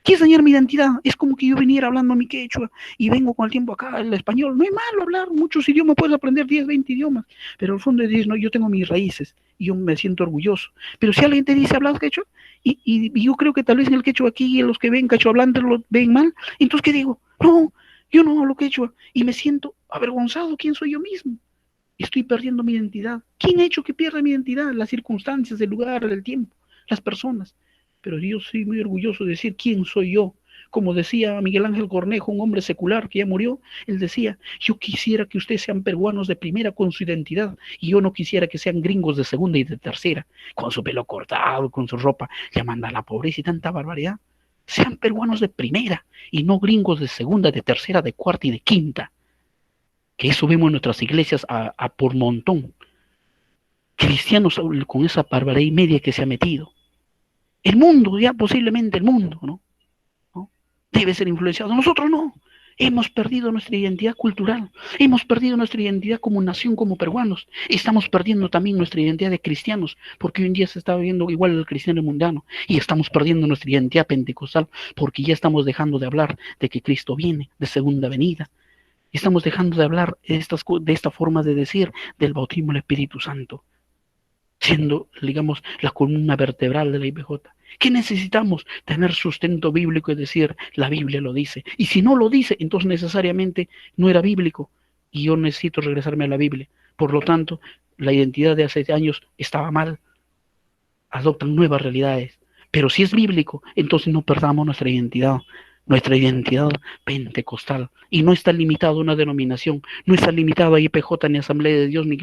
[SPEAKER 1] ¿Quieres dañar mi identidad? Es como que yo viniera hablando mi quechua y vengo con el tiempo acá, el español. No es malo hablar muchos idiomas, puedes aprender 10, 20 idiomas, pero al fondo dices, no, yo tengo mis raíces y yo me siento orgulloso. Pero si alguien te dice, ¿hablas quechua? Y yo creo que tal vez en el quechua aquí, los que ven quechua hablantes lo ven mal, entonces ¿qué digo? No, yo no hablo quechua y me siento avergonzado. ¿Quién soy yo mismo? Estoy perdiendo mi identidad. ¿Quién ha hecho que pierda mi identidad? Las circunstancias, el lugar, el tiempo, las personas. Pero yo soy muy orgulloso de decir quién soy yo. Como decía Miguel Ángel Cornejo, un hombre secular que ya murió, él decía, yo quisiera que ustedes sean peruanos de primera con su identidad y yo no quisiera que sean gringos de segunda y de tercera, con su pelo cortado, con su ropa, llamando a la pobreza y tanta barbaridad. Sean peruanos de primera y no gringos de segunda, de tercera, de cuarta y de quinta. Que eso vemos en nuestras iglesias a por montón. Cristianos con esa barbaridad y media que se ha metido. El mundo, ya posiblemente el mundo, ¿no? Debe ser influenciado. Nosotros no. Hemos perdido nuestra identidad cultural. Hemos perdido nuestra identidad como nación, como peruanos. Estamos perdiendo también nuestra identidad de cristianos, porque hoy en día se está viendo igual el cristiano mundano. Y estamos perdiendo nuestra identidad pentecostal, porque ya estamos dejando de hablar de que Cristo viene, de segunda venida. Estamos dejando de hablar de esta forma de decir del bautismo del Espíritu Santo, siendo, digamos, la columna vertebral de la IBJ. ¿Qué necesitamos? Tener sustento bíblico y decir, la Biblia lo dice. Y si no lo dice, entonces necesariamente no era bíblico y yo necesito regresarme a la Biblia. Por lo tanto, la identidad de hace años estaba mal. Adoptan nuevas realidades. Pero si es bíblico, entonces no perdamos nuestra identidad pentecostal. Y no está limitado a una denominación, no está limitado a IPJ, ni Asamblea de Dios, ni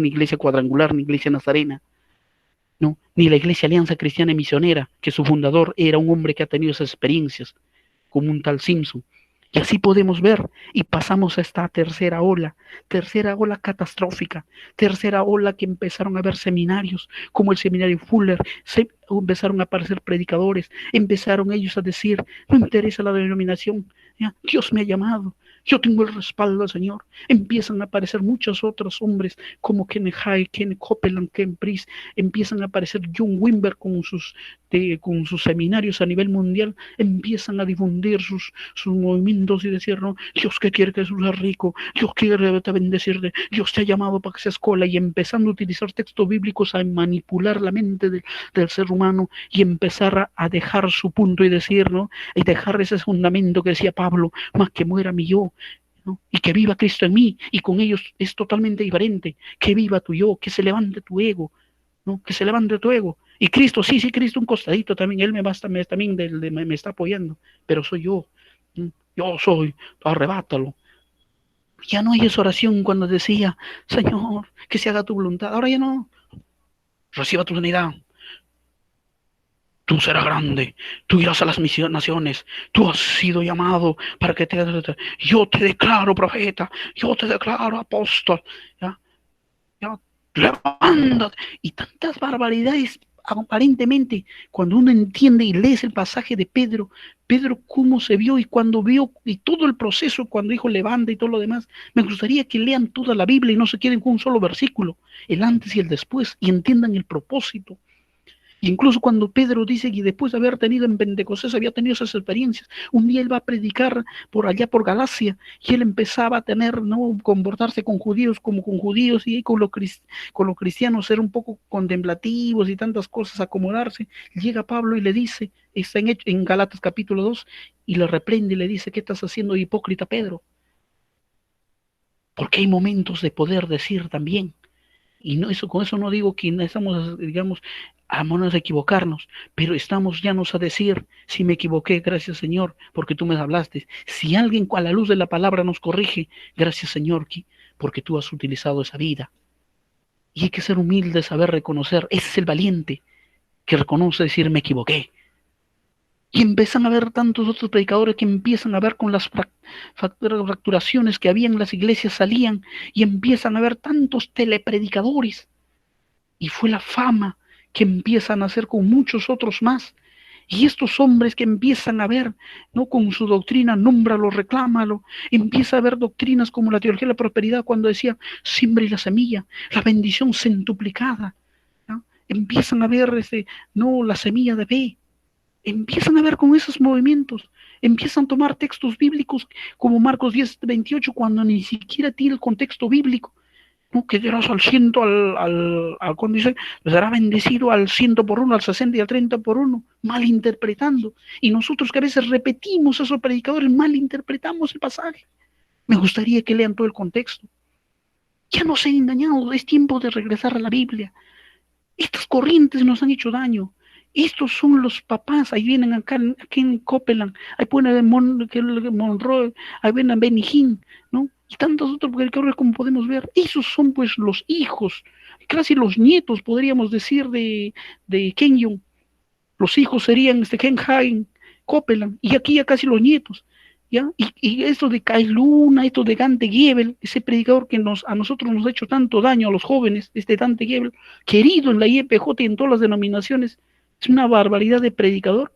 [SPEAKER 1] Iglesia Cuadrangular, ni Iglesia Nazarena. No, ni la Iglesia Alianza Cristiana y Misionera, que su fundador era un hombre que ha tenido esas experiencias, como un tal Simpson. Y así podemos ver, y pasamos a esta tercera ola catastrófica, tercera ola que empezaron a haber seminarios, como el seminario Fuller, empezaron a aparecer predicadores, empezaron ellos a decir, no me interesa la denominación, ¿ya? Dios me ha llamado, yo tengo el respaldo del Señor. Empiezan a aparecer muchos otros hombres como Kenneth Hagin, Kenneth Copeland, Ken Priest, empiezan a aparecer John Wimber con sus seminarios a nivel mundial, empiezan a difundir sus movimientos y decir, no, Dios que quiere que Jesús sea rico, Dios quiere bendecirte, Dios te ha llamado para que seas cola, y empezando a utilizar textos bíblicos a manipular la mente del ser humano y empezar a dejar su punto y decir, ¿no? Y dejar ese fundamento que decía Pablo, más que muera mi yo, ¿no? Y que viva Cristo en mí, y con ellos es totalmente diferente, que viva tu yo, que se levante tu ego, ¿no? Que se levante tu ego. Y Cristo, sí, Cristo un costadito también, Él me está apoyando, pero soy yo, ¿no? Yo soy, arrebátalo. Ya no hay esa oración cuando decía, Señor, que se haga tu voluntad. Ahora ya no. Reciba tu sanidad. Tú serás grande, tú irás a las naciones, tú has sido llamado para que yo te declaro profeta, yo te declaro apóstol, ya, ya, levántate. Y tantas barbaridades, aparentemente, cuando uno entiende y lees el pasaje de Pedro, cómo se vio y cuando vio y todo el proceso, cuando dijo levanta y todo lo demás, me gustaría que lean toda la Biblia y no se queden con un solo versículo, el antes y el después, y entiendan el propósito. Incluso cuando Pedro dice que después de haber tenido en Pentecostés, había tenido esas experiencias, un día él va a predicar por allá por Galacia y él empezaba a tener, ¿no? Comportarse con judíos como con judíos y con los cristianos ser un poco contemplativos y tantas cosas, acomodarse. Llega Pablo y le dice, está en Galatas capítulo 2, y le reprende y le dice, ¿qué estás haciendo, hipócrita Pedro? Porque hay momentos de poder decir también. Y no, con eso no digo que estamos, digamos, a manos de equivocarnos, pero estamos llanos a decir, si me equivoqué, gracias Señor, porque tú me hablaste. Si alguien a la luz de la palabra nos corrige, gracias Señor, porque tú has utilizado esa vida. Y hay que ser humilde, saber reconocer. Ese es el valiente que reconoce decir me equivoqué. Y empiezan a ver tantos otros predicadores que empiezan a ver con las fracturaciones que había en las iglesias salían y empiezan a ver tantos telepredicadores. Y fue la fama que empiezan a hacer con muchos otros más. Y estos hombres que empiezan a ver, ¿no? Con su doctrina, nómbralo, reclámalo, empieza a ver doctrinas como la teología de la prosperidad cuando decía, siembra la semilla, la bendición centuplicada, ¿no? Empiezan a ver no, la semilla de fe, empiezan a ver con esos movimientos, empiezan a tomar textos bíblicos como Marcos 10:28 cuando ni siquiera tiene el contexto bíblico, ¿no? Que dirás al ciento, cuando dice, será bendecido al 100 por 1, al 60 y al 30 por 1, malinterpretando. Y nosotros que a veces repetimos esos predicadores, malinterpretamos el pasaje. Me gustaría que lean todo el contexto. Ya no sean engañados, es tiempo de regresar a la Biblia. Estas corrientes nos han hecho daño. Estos son los papás, ahí vienen acá, aquí en Copeland, ahí ponen Monroe, ahí vienen Benny Hinn, ¿no? Y tantos otros predicadores como podemos ver. Esos son pues los hijos, casi los nietos, podríamos decir, de Kenyon. Los hijos serían Ken Hagen, Copeland, y aquí ya casi los nietos. ¿Ya? Y esto de Kai Luna, esto de Dante Gebel, ese predicador que a nosotros nos ha hecho tanto daño a los jóvenes, Dante Gebel, querido en la IEPJ y en todas las denominaciones, es una barbaridad de predicador.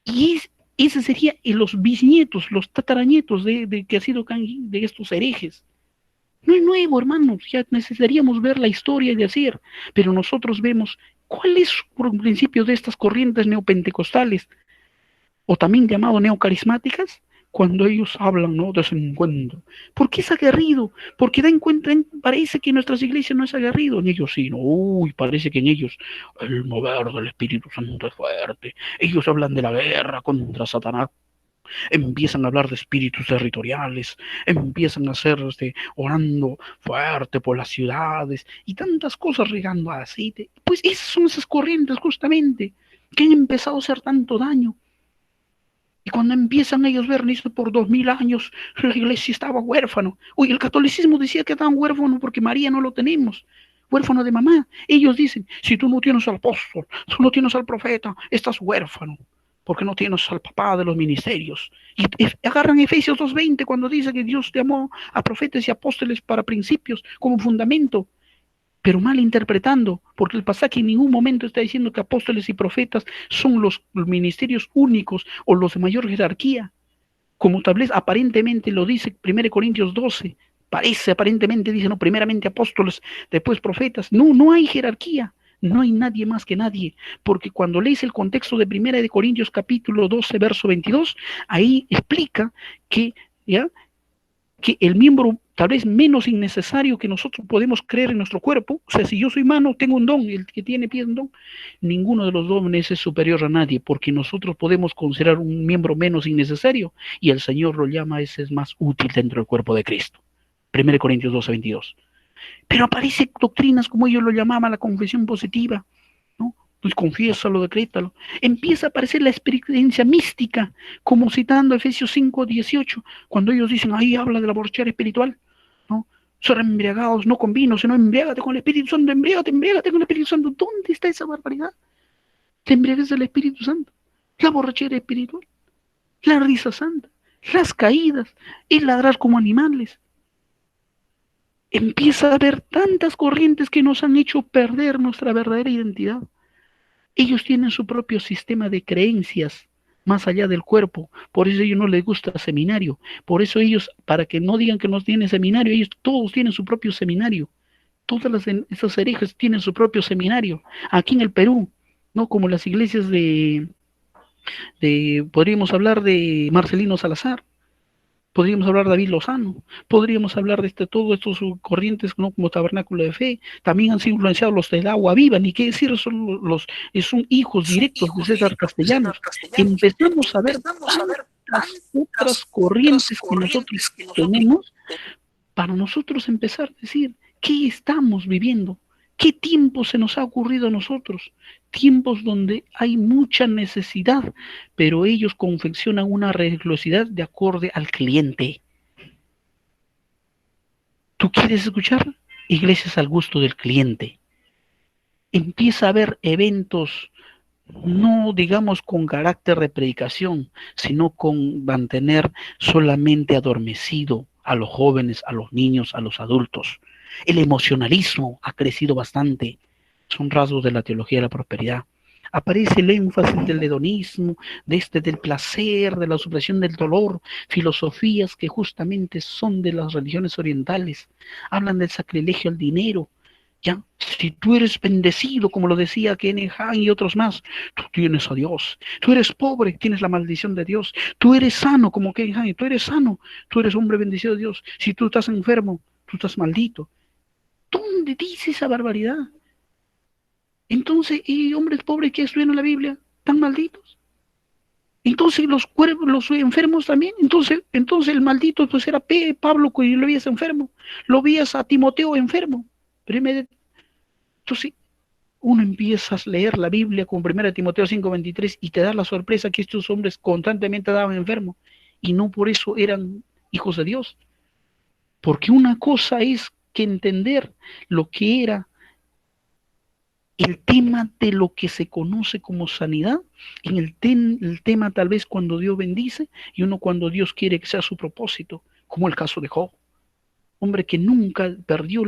[SPEAKER 1] Y ese sería los bisnietos, los tataranietos de que ha sido de estos herejes. No es nuevo, hermanos, ya necesitaríamos ver la historia y decir, pero nosotros vemos cuál es por principio de estas corrientes neopentecostales, o también llamado neocarismáticas, cuando ellos hablan, ¿no?, de su encuentro. ¿Por qué es aguerrido? Porque da en cuenta, parece que en nuestras iglesias no es aguerrido, en ellos sí, no, uy, parece que en ellos el mover del Espíritu Santo es fuerte. Ellos hablan de la guerra contra Satanás, empiezan a hablar de espíritus territoriales, empiezan a hacer orando fuerte por las ciudades y tantas cosas regando aceite. Pues esas son esas corrientes justamente que han empezado a hacer tanto daño. Y cuando empiezan ellos a ver, dice, por 2000 años la iglesia estaba huérfano. Uy, el catolicismo decía que estaban huérfanos porque María no lo tenemos. Huérfano de mamá. Ellos dicen, si tú no tienes al apóstol, tú no tienes al profeta, estás huérfano. Porque no tienes al papá de los ministerios. Y agarran Efesios 2:20 cuando dice que Dios llamó a profetas y apóstoles para principios como fundamento, pero mal interpretando, porque el pasaje en ningún momento está diciendo que apóstoles y profetas son los ministerios únicos o los de mayor jerarquía, como tal vez aparentemente lo dice 1 Corintios 12, parece aparentemente, dice, no, primeramente apóstoles, después profetas. No, no hay jerarquía, no hay nadie más que nadie, porque cuando lees el contexto de 1 Corintios capítulo 12, verso 22, ahí explica que, ¿ya?, que el miembro tal vez menos innecesario que nosotros podemos creer en nuestro cuerpo, o sea, si yo soy mano, tengo un don, el que tiene pie un don, ninguno de los dones es superior a nadie, porque nosotros podemos considerar un miembro menos innecesario, y el Señor lo llama, ese es más útil dentro del cuerpo de Cristo. 1 Corintios 12:22. Pero aparecen doctrinas como ellos lo llamaban, la confesión positiva, ¿no? Pues confiésalo, decrétalo. Empieza a aparecer la experiencia mística, como citando Efesios 5:18, cuando ellos dicen, ahí habla de la borrachera espiritual, ¿no? Ser embriagados, no con vino, sino embriágate con el Espíritu Santo, embriágate con el Espíritu Santo. ¿Dónde está esa barbaridad? Te embriagas del Espíritu Santo, la borrachera espiritual, la risa santa, las caídas, el ladrar como animales. Empieza a haber tantas corrientes que nos han hecho perder nuestra verdadera identidad. Ellos tienen su propio sistema de creencias más allá del cuerpo, por eso a ellos no les gusta seminario, por eso ellos, para que no digan que no tienen seminario, ellos todos tienen su propio seminario, todas esas herejes tienen su propio seminario, aquí en el Perú, ¿no? Como las iglesias podríamos hablar de Marcelino Salazar, podríamos hablar de David Lozano, podríamos hablar de todos estos corrientes, ¿no?, como Tabernáculo de Fe, también han sido influenciados los del Agua Viva, ni qué decir, son hijos directos de César Castellanos. Empezamos a ver tantas otras corrientes que nosotros tenemos para nosotros empezar a decir, ¿qué estamos viviendo? ¿Qué tiempo se nos ha ocurrido a nosotros? Tiempos donde hay mucha necesidad, pero ellos confeccionan una religiosidad de acorde al cliente. ¿Tú quieres escuchar? iglesias al gusto del cliente. Empieza a haber eventos no digamos con carácter de predicación, sino con mantener solamente adormecido a los jóvenes, a los niños, a los adultos. El emocionalismo ha crecido bastante, son rasgos de la teología de la prosperidad. Aparece el énfasis del hedonismo, del placer, de la supresión del dolor, filosofías que justamente son de las religiones orientales. Hablan del sacrilegio al dinero, ¿ya? Si tú eres bendecido, como lo decía Kenneth Hagin y otros más, tú tienes a Dios. Tú eres pobre, tienes la maldición de Dios. Tú eres sano, como Kenneth Hagin, tú eres sano, tú eres hombre bendecido de Dios. Si tú estás enfermo, tú estás maldito. ¿Dónde dice esa barbaridad? Entonces, ¿y hombres pobres que estudian la Biblia están malditos? Entonces los cuervos, los enfermos también. Entonces el maldito pues era Pablo, que lo veías enfermo. Lo veías a Timoteo enfermo. Entonces uno empieza a leer la Biblia con 1 Timoteo 5:23 y te da la sorpresa que estos hombres constantemente daban enfermos y no por eso eran hijos de Dios. Porque una cosa es que entender lo que era el tema de lo que se conoce como sanidad, en el tema tal vez cuando Dios bendice y uno cuando Dios quiere que sea su propósito, como el caso de Job, hombre que nunca perdió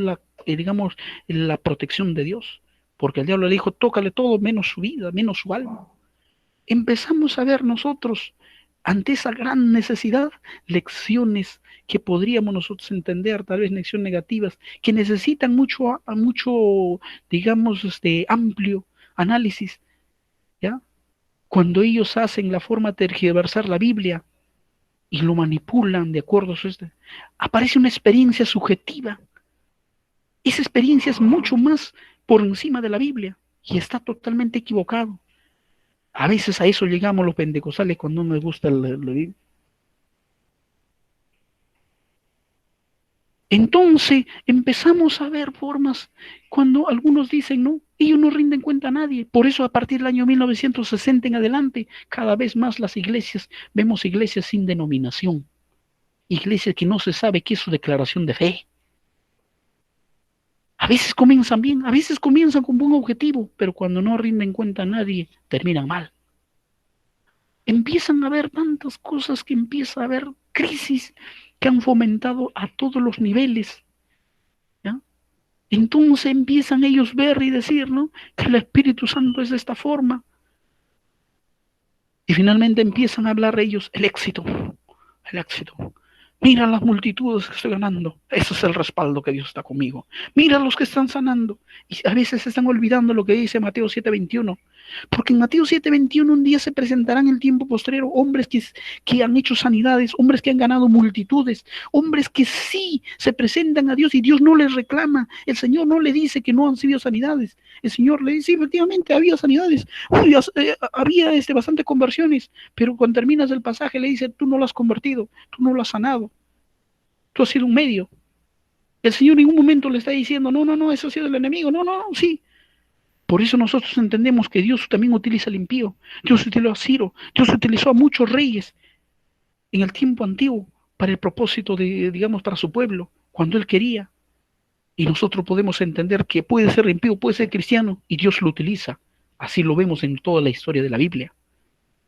[SPEAKER 1] digamos, la protección de Dios, porque el diablo le dijo, tócale todo menos su vida, menos su alma. Empezamos a ver nosotros, ante esa gran necesidad, lecciones que podríamos nosotros entender, tal vez lecciones negativas, que necesitan mucho, digamos, amplio análisis, ¿ya? Cuando ellos hacen la forma de tergiversar la Biblia y lo manipulan de acuerdo a aparece una experiencia subjetiva. Esa experiencia es mucho más por encima de la Biblia y está totalmente equivocado. A veces a eso llegamos los pentecostales cuando no nos gusta la Biblia. Entonces empezamos a ver formas cuando algunos dicen, no, ellos no rinden cuenta a nadie. Por eso a partir del año 1960 en adelante, cada vez más las iglesias, vemos iglesias sin denominación, iglesias que no se sabe qué es su declaración de fe. A veces comienzan bien, a veces comienzan con buen objetivo, pero cuando no rinden cuenta a nadie, terminan mal. Empiezan a haber tantas cosas que empieza a haber crisis que han fomentado a todos los niveles. ¿Ya? Entonces empiezan ellos a ver y decir, ¿no?, que el Espíritu Santo es de esta forma. Y finalmente empiezan a hablar ellos el éxito. El éxito. Mira las multitudes que estoy ganando. Ese es el respaldo que Dios está conmigo. Mira los que están sanando. Y a veces se están olvidando lo que dice Mateo 7:21. Porque en Mateo 7:21 un día se presentarán en el tiempo postrero hombres que han hecho sanidades, hombres que han ganado multitudes, hombres que sí se presentan a Dios y Dios no les reclama. El Señor no le dice que no han sido sanidades. El Señor le dice, sí, efectivamente había sanidades. Había bastante conversiones, pero cuando terminas el pasaje le dice, tú no lo has convertido, tú no lo has sanado. Tú has sido un medio. El Señor en ningún momento le está diciendo, no, eso ha sido el enemigo. No, sí. Por eso nosotros entendemos que Dios también utiliza al impío. Dios utilizó a Ciro. Dios utilizó a muchos reyes en el tiempo antiguo para el propósito digamos, para su pueblo, cuando Él quería. Y nosotros podemos entender que puede ser impío, puede ser cristiano, y Dios lo utiliza. Así lo vemos en toda la historia de la Biblia.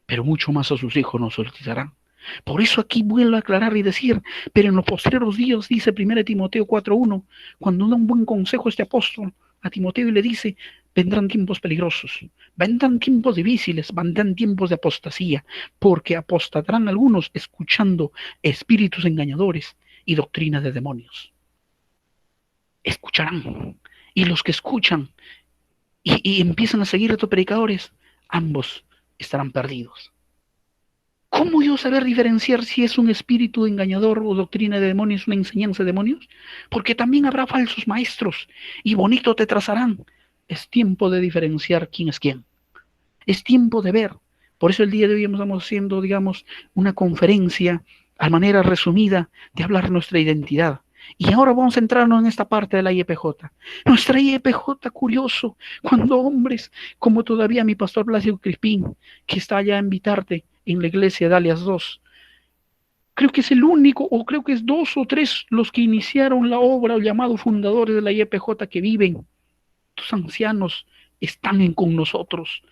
[SPEAKER 1] Pero mucho más a sus hijos nos utilizarán. Por eso aquí vuelvo a aclarar y decir, pero en los postreros días, dice 1 Timoteo 4:1, cuando da un buen consejo este apóstol a Timoteo y le dice, vendrán tiempos peligrosos, vendrán tiempos difíciles, vendrán tiempos de apostasía, porque apostatarán algunos escuchando espíritus engañadores y doctrinas de demonios. Escucharán. Y los que escuchan y empiezan a seguir a estos predicadores, ambos estarán perdidos. ¿Cómo yo saber diferenciar si es un espíritu engañador o doctrina de demonios, una enseñanza de demonios? Porque también habrá falsos maestros y bonito te trazarán. Es tiempo de diferenciar quién es quién. Es tiempo de ver. Por eso el día de hoy estamos haciendo, digamos, una conferencia a manera resumida de hablar de nuestra identidad. Y ahora vamos a entrarnos en esta parte de la IEPJ. Nuestra IEPJ, curioso, cuando hombres, como todavía mi pastor Blasio Crispín, que está allá en Vitarte, en la iglesia de Alias 2, Creo que es el único, o creo que es dos o tres los que iniciaron la obra, o llamados fundadores de la YPJ que viven. Estos ancianos están con nosotros.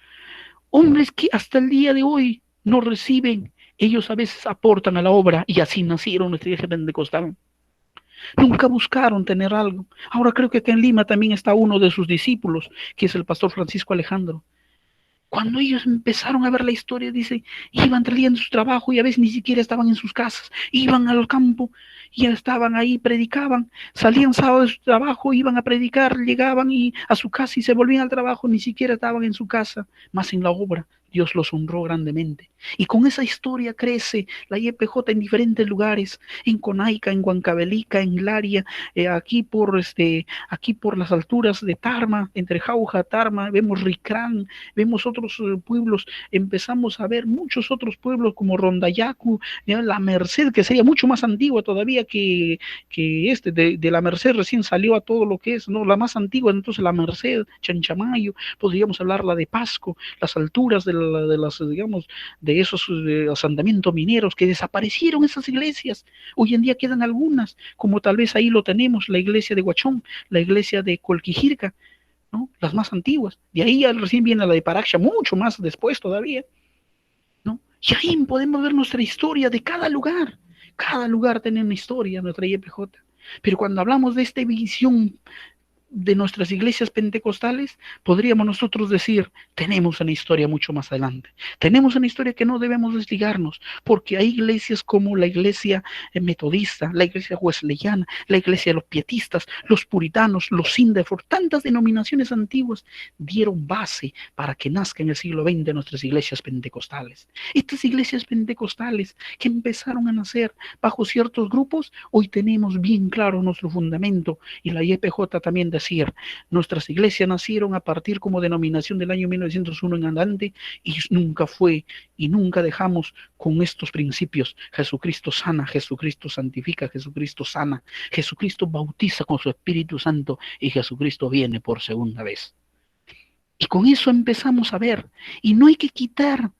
[SPEAKER 1] Hombres que hasta el día de hoy no reciben, ellos a veces aportan a la obra y así nacieron nuestra iglesia pentecostal. Nunca buscaron tener algo. Ahora creo que acá en Lima también está uno de sus discípulos, que es el pastor Francisco Alejandro. Cuando ellos empezaron a ver la historia, dice, iban trayendo su trabajo y a veces ni siquiera estaban en sus casas, iban al campo y estaban ahí, predicaban, salían sábado de su trabajo, iban a predicar, llegaban a su casa y se volvían al trabajo, ni siquiera estaban en su casa, más en la obra. Dios los honró grandemente. Y con esa historia crece la YPJ en diferentes lugares, en Conaica, en Huancavelica, en Laria, aquí por las alturas de Tarma, entre Jauja, Tarma, vemos Ricrán, vemos otros pueblos, empezamos a ver muchos otros pueblos como Rondayacu, ¿ya? La Merced, que sería mucho más antigua todavía que de la Merced recién salió a todo lo que es, ¿no? La más antigua, entonces la Merced, Chanchamayo, podríamos hablarla de Pasco, las alturas digamos, de esos asentamientos mineros que desaparecieron esas iglesias. Hoy en día quedan algunas, como tal vez ahí lo tenemos, la iglesia de Huachón, la iglesia de Colquijirca, ¿no? Las más antiguas. De ahí recién viene la de Paraxia, mucho más después todavía, ¿no? Y ahí podemos ver nuestra historia de cada lugar. Cada lugar tiene una historia, nuestra YPJ. Pero cuando hablamos de esta visión de nuestras iglesias pentecostales, podríamos nosotros decir, tenemos una historia mucho más adelante. Tenemos una historia que no debemos desligarnos, porque hay iglesias como la iglesia metodista, la iglesia wesleyana, la iglesia de los pietistas, los puritanos, los Sindefor, tantas denominaciones antiguas dieron base para que nazca en el siglo XX nuestras iglesias pentecostales. Estas iglesias pentecostales que empezaron a nacer bajo ciertos grupos, hoy tenemos bien claro nuestro fundamento, y la YPJ también decía, nuestras iglesias nacieron a partir como denominación del año 1901 en adelante y nunca fue y nunca dejamos con estos principios. Jesucristo sana, Jesucristo santifica, Jesucristo sana, Jesucristo bautiza con su Espíritu Santo y Jesucristo viene por segunda vez. Y con eso empezamos a ver, y no hay que quitar,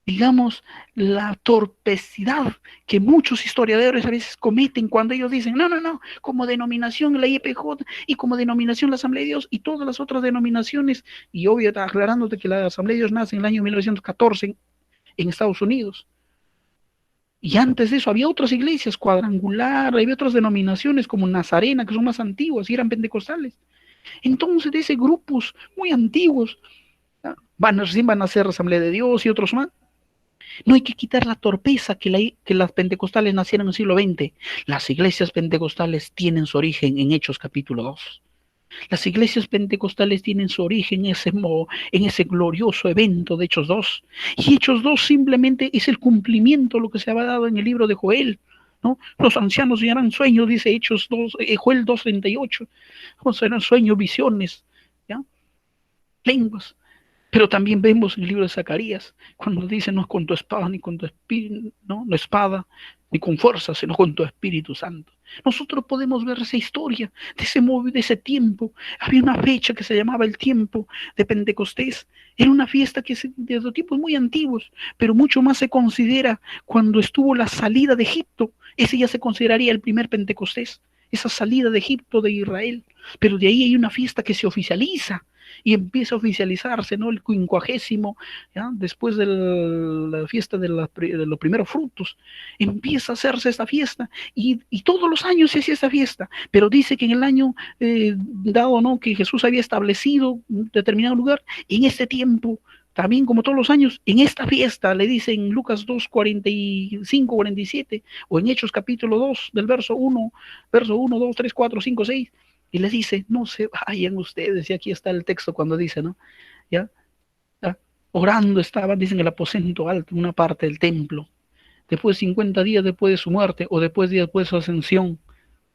[SPEAKER 1] digamos, la torpecidad que muchos historiadores a veces cometen cuando ellos dicen, no, como denominación la IPJ y como denominación la Asamblea de Dios y todas las otras denominaciones, y obvio aclarándote que la Asamblea de Dios nace en el año 1914 en Estados Unidos. Y antes de eso había otras iglesias, Cuadrangular, había otras denominaciones como Nazarena, que son más antiguas y eran pentecostales. Entonces, de ese grupos muy antiguos, recién van a ser Asamblea de Dios y otros más. No hay que quitar la torpeza que las pentecostales nacieron en el siglo XX. Las iglesias pentecostales tienen su origen en Hechos capítulo 2. Las iglesias pentecostales tienen su origen en ese glorioso evento de Hechos 2. Y Hechos 2 simplemente es el cumplimiento de lo que se había dado en el libro de Joel, ¿no? Los ancianos soñarán sueños, dice Hechos 2, Joel 2:38. Serán sueños, visiones, ¿ya? Lenguas. Pero también vemos en el libro de Zacarías, cuando dice, no es con tu espada ni con tu espíritu, no espada ni con fuerza, sino con tu Espíritu Santo. Nosotros podemos ver esa historia de ese tiempo. Había una fecha que se llamaba el tiempo de Pentecostés. Era una fiesta que de los tiempos muy antiguos, pero mucho más se considera cuando estuvo la salida de Egipto. Ese ya se consideraría el primer Pentecostés, esa salida de Egipto de Israel. Pero de ahí hay una fiesta que se oficializa y empieza a oficializarse, ¿no? El 50, ¿ya? Después de la fiesta de los primeros frutos, empieza a hacerse esta fiesta y todos los años se hacía esta fiesta, pero dice que en el año dado, ¿no? Que Jesús había establecido un determinado lugar, en este tiempo, también como todos los años, en esta fiesta, le dice en Lucas 2, 45, 47, o en Hechos capítulo 2, del verso 1, 2, 3, 4, 5, 6, y les dice, no se vayan ustedes, y aquí está el texto cuando dice, ¿no? ¿Ya? ¿Ya? Orando estaban, dicen, en el aposento alto, una parte del templo, después de 50 días después de su muerte, o después de su ascensión,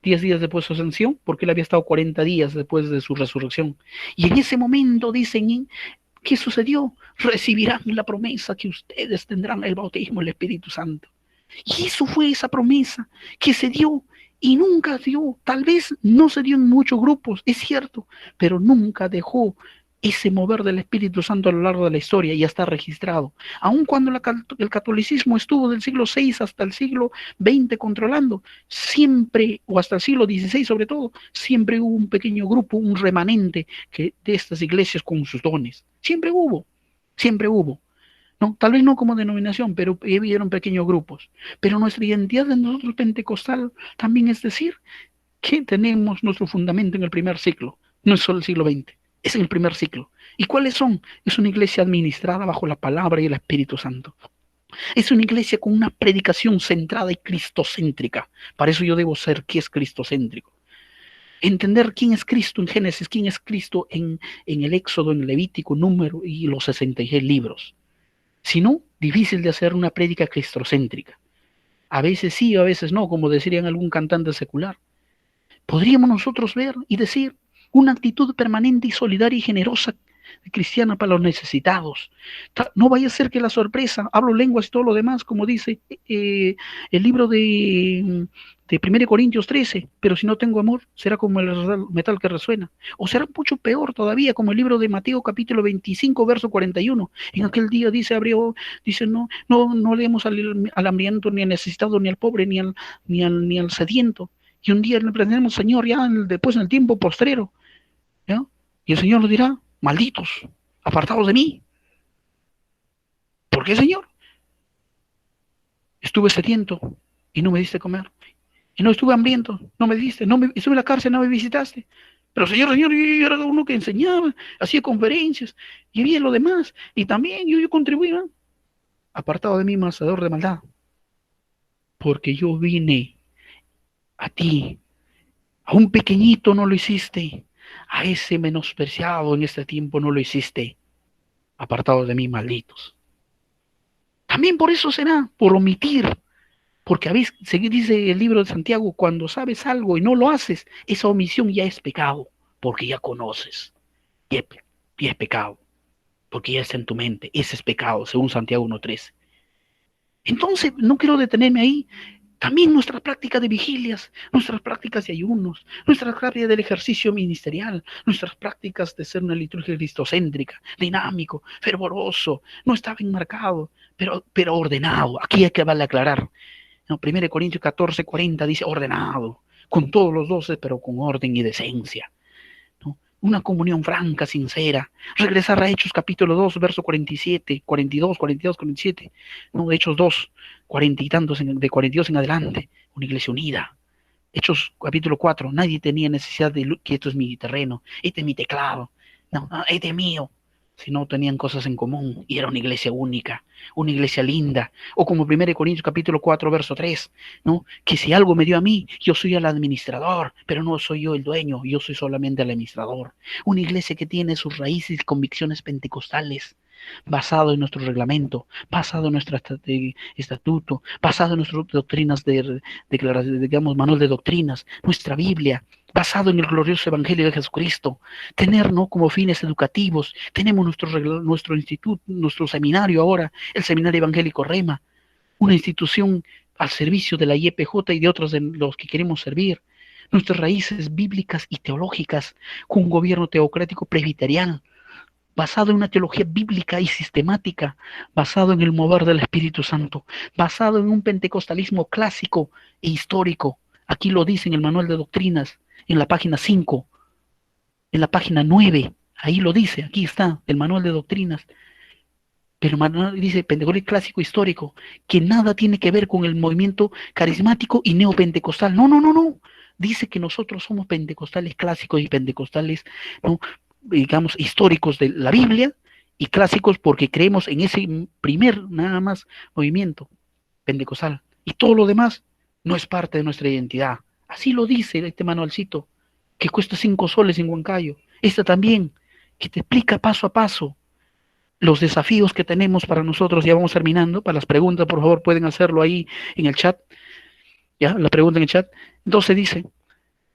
[SPEAKER 1] 10 días después de su ascensión, porque él había estado 40 días después de su resurrección. Y en ese momento dicen, ¿qué sucedió? Recibirán la promesa que ustedes tendrán el bautismo del Espíritu Santo. Y eso fue esa promesa que se dio y nunca dio, tal vez no se dio en muchos grupos, es cierto, pero nunca dejó ese mover del Espíritu Santo a lo largo de la historia ya está registrado. Aun cuando el catolicismo estuvo del siglo VI hasta el siglo XX controlando, siempre, o hasta el siglo XVI sobre todo, siempre hubo un pequeño grupo, un remanente de estas iglesias con sus dones. Siempre hubo, siempre hubo. ¿No? Tal vez no como denominación, pero vivieron pequeños grupos. Pero nuestra identidad de nosotros pentecostal también es decir que tenemos nuestro fundamento en el primer ciclo, no es solo el siglo XX, es en el primer ciclo. ¿Y cuáles son? Es una iglesia administrada bajo la palabra y el Espíritu Santo. Es una iglesia con una predicación centrada y cristocéntrica. Para eso yo debo ser que es cristocéntrico. Entender quién es Cristo en Génesis, quién es Cristo en el Éxodo, en el Levítico, Número y los 66 libros. Si no, difícil de hacer una prédica cristocéntrica. A veces sí, a veces no, como decían algún cantante secular. Podríamos nosotros ver y decir una actitud permanente y solidaria y generosa cristiana para los necesitados. No vaya a ser que la sorpresa, hablo lenguas y todo lo demás, como dice el libro de 1 Corintios 13, pero si no tengo amor, será como el metal que resuena. O será mucho peor todavía, como el libro de Mateo capítulo 25, verso 41. En aquel día dice, dice no leemos al hambriento, ni al necesitado, ni al pobre, ni al sediento. Y un día le prendemos, Señor, ya después en el tiempo postrero, ¿ya? Y el Señor nos dirá, malditos, apartados de mí. ¿Por qué, Señor? Estuve sediento y no me diste comer. Y no estuve hambriento, no me diste. Estuve en la cárcel, no me visitaste. Pero Señor, yo era uno que enseñaba, hacía conferencias y había lo demás. Y también yo contribuía. Apartado de mí, hacedor de maldad. Porque yo vine a ti. A un pequeñito no lo hiciste. A ese menospreciado en este tiempo no lo hiciste. Apartados de mí, malditos. También por eso será, por omitir. Porque dice el libro de Santiago, cuando sabes algo y no lo haces, esa omisión ya es pecado, porque ya conoces. Y es pecado, porque ya está en tu mente. Ese es pecado, según Santiago 1:13. Entonces, no quiero detenerme ahí. También nuestras prácticas de vigilias, nuestras prácticas de ayunos, nuestras prácticas del ejercicio ministerial, nuestras prácticas de ser una liturgia cristocéntrica, dinámico, fervoroso, no estaba enmarcado, pero ordenado. Aquí hay que vale aclarar. No, 1 Corintios 14:40 dice ordenado, con todos los doces, pero con orden y decencia. ¿No? Una comunión franca, sincera. Regresar a Hechos capítulo 2, verso 47, 42, 47. No, Hechos 2, 40 y tantos, de 42 en adelante. Una iglesia unida. Hechos capítulo 4, nadie tenía necesidad de que esto es mi terreno, este es mi teclado, no, este es mío. Si no tenían cosas en común y era una iglesia única, una iglesia linda, o como 1 Corintios capítulo 4, verso 3, ¿no? Que si algo me dio a mí, yo soy el administrador, pero no soy yo el dueño, yo soy solamente el administrador. Una iglesia que tiene sus raíces y convicciones pentecostales, basado en nuestro reglamento, basado en nuestro estatuto, basado en nuestras doctrinas digamos, manual de doctrinas, nuestra Biblia, basado en el glorioso Evangelio de Jesucristo, tener, ¿no?, como fines educativos. Tenemos nuestro instituto, nuestro seminario ahora, el Seminario Evangélico Rema, una institución al servicio de la IEPJ y de otros de los que queremos servir. Nuestras raíces bíblicas y teológicas, con un gobierno teocrático presbiteriano, basado en una teología bíblica y sistemática, basado en el mover del Espíritu Santo, basado en un pentecostalismo clásico e histórico. Aquí lo dice en el manual de doctrinas, en la página 5, en la página 9, ahí lo dice, aquí está el manual de doctrinas. Pero el manual dice pentecostal clásico histórico, que nada tiene que ver con el movimiento carismático y neopentecostal. No, no, no, no. Dice que nosotros somos pentecostales clásicos y pentecostales, ¿no?, digamos, históricos de la Biblia, y clásicos porque creemos en ese primer, nada más, movimiento pentecostal. Y todo lo demás no es parte de nuestra identidad. Así lo dice este manualcito, que cuesta 5 soles en Huancayo. Esta también, que te explica paso a paso los desafíos que tenemos para nosotros. Ya vamos terminando. Para las preguntas, por favor, pueden hacerlo ahí en el chat. Ya, la pregunta en el chat. Entonces dice,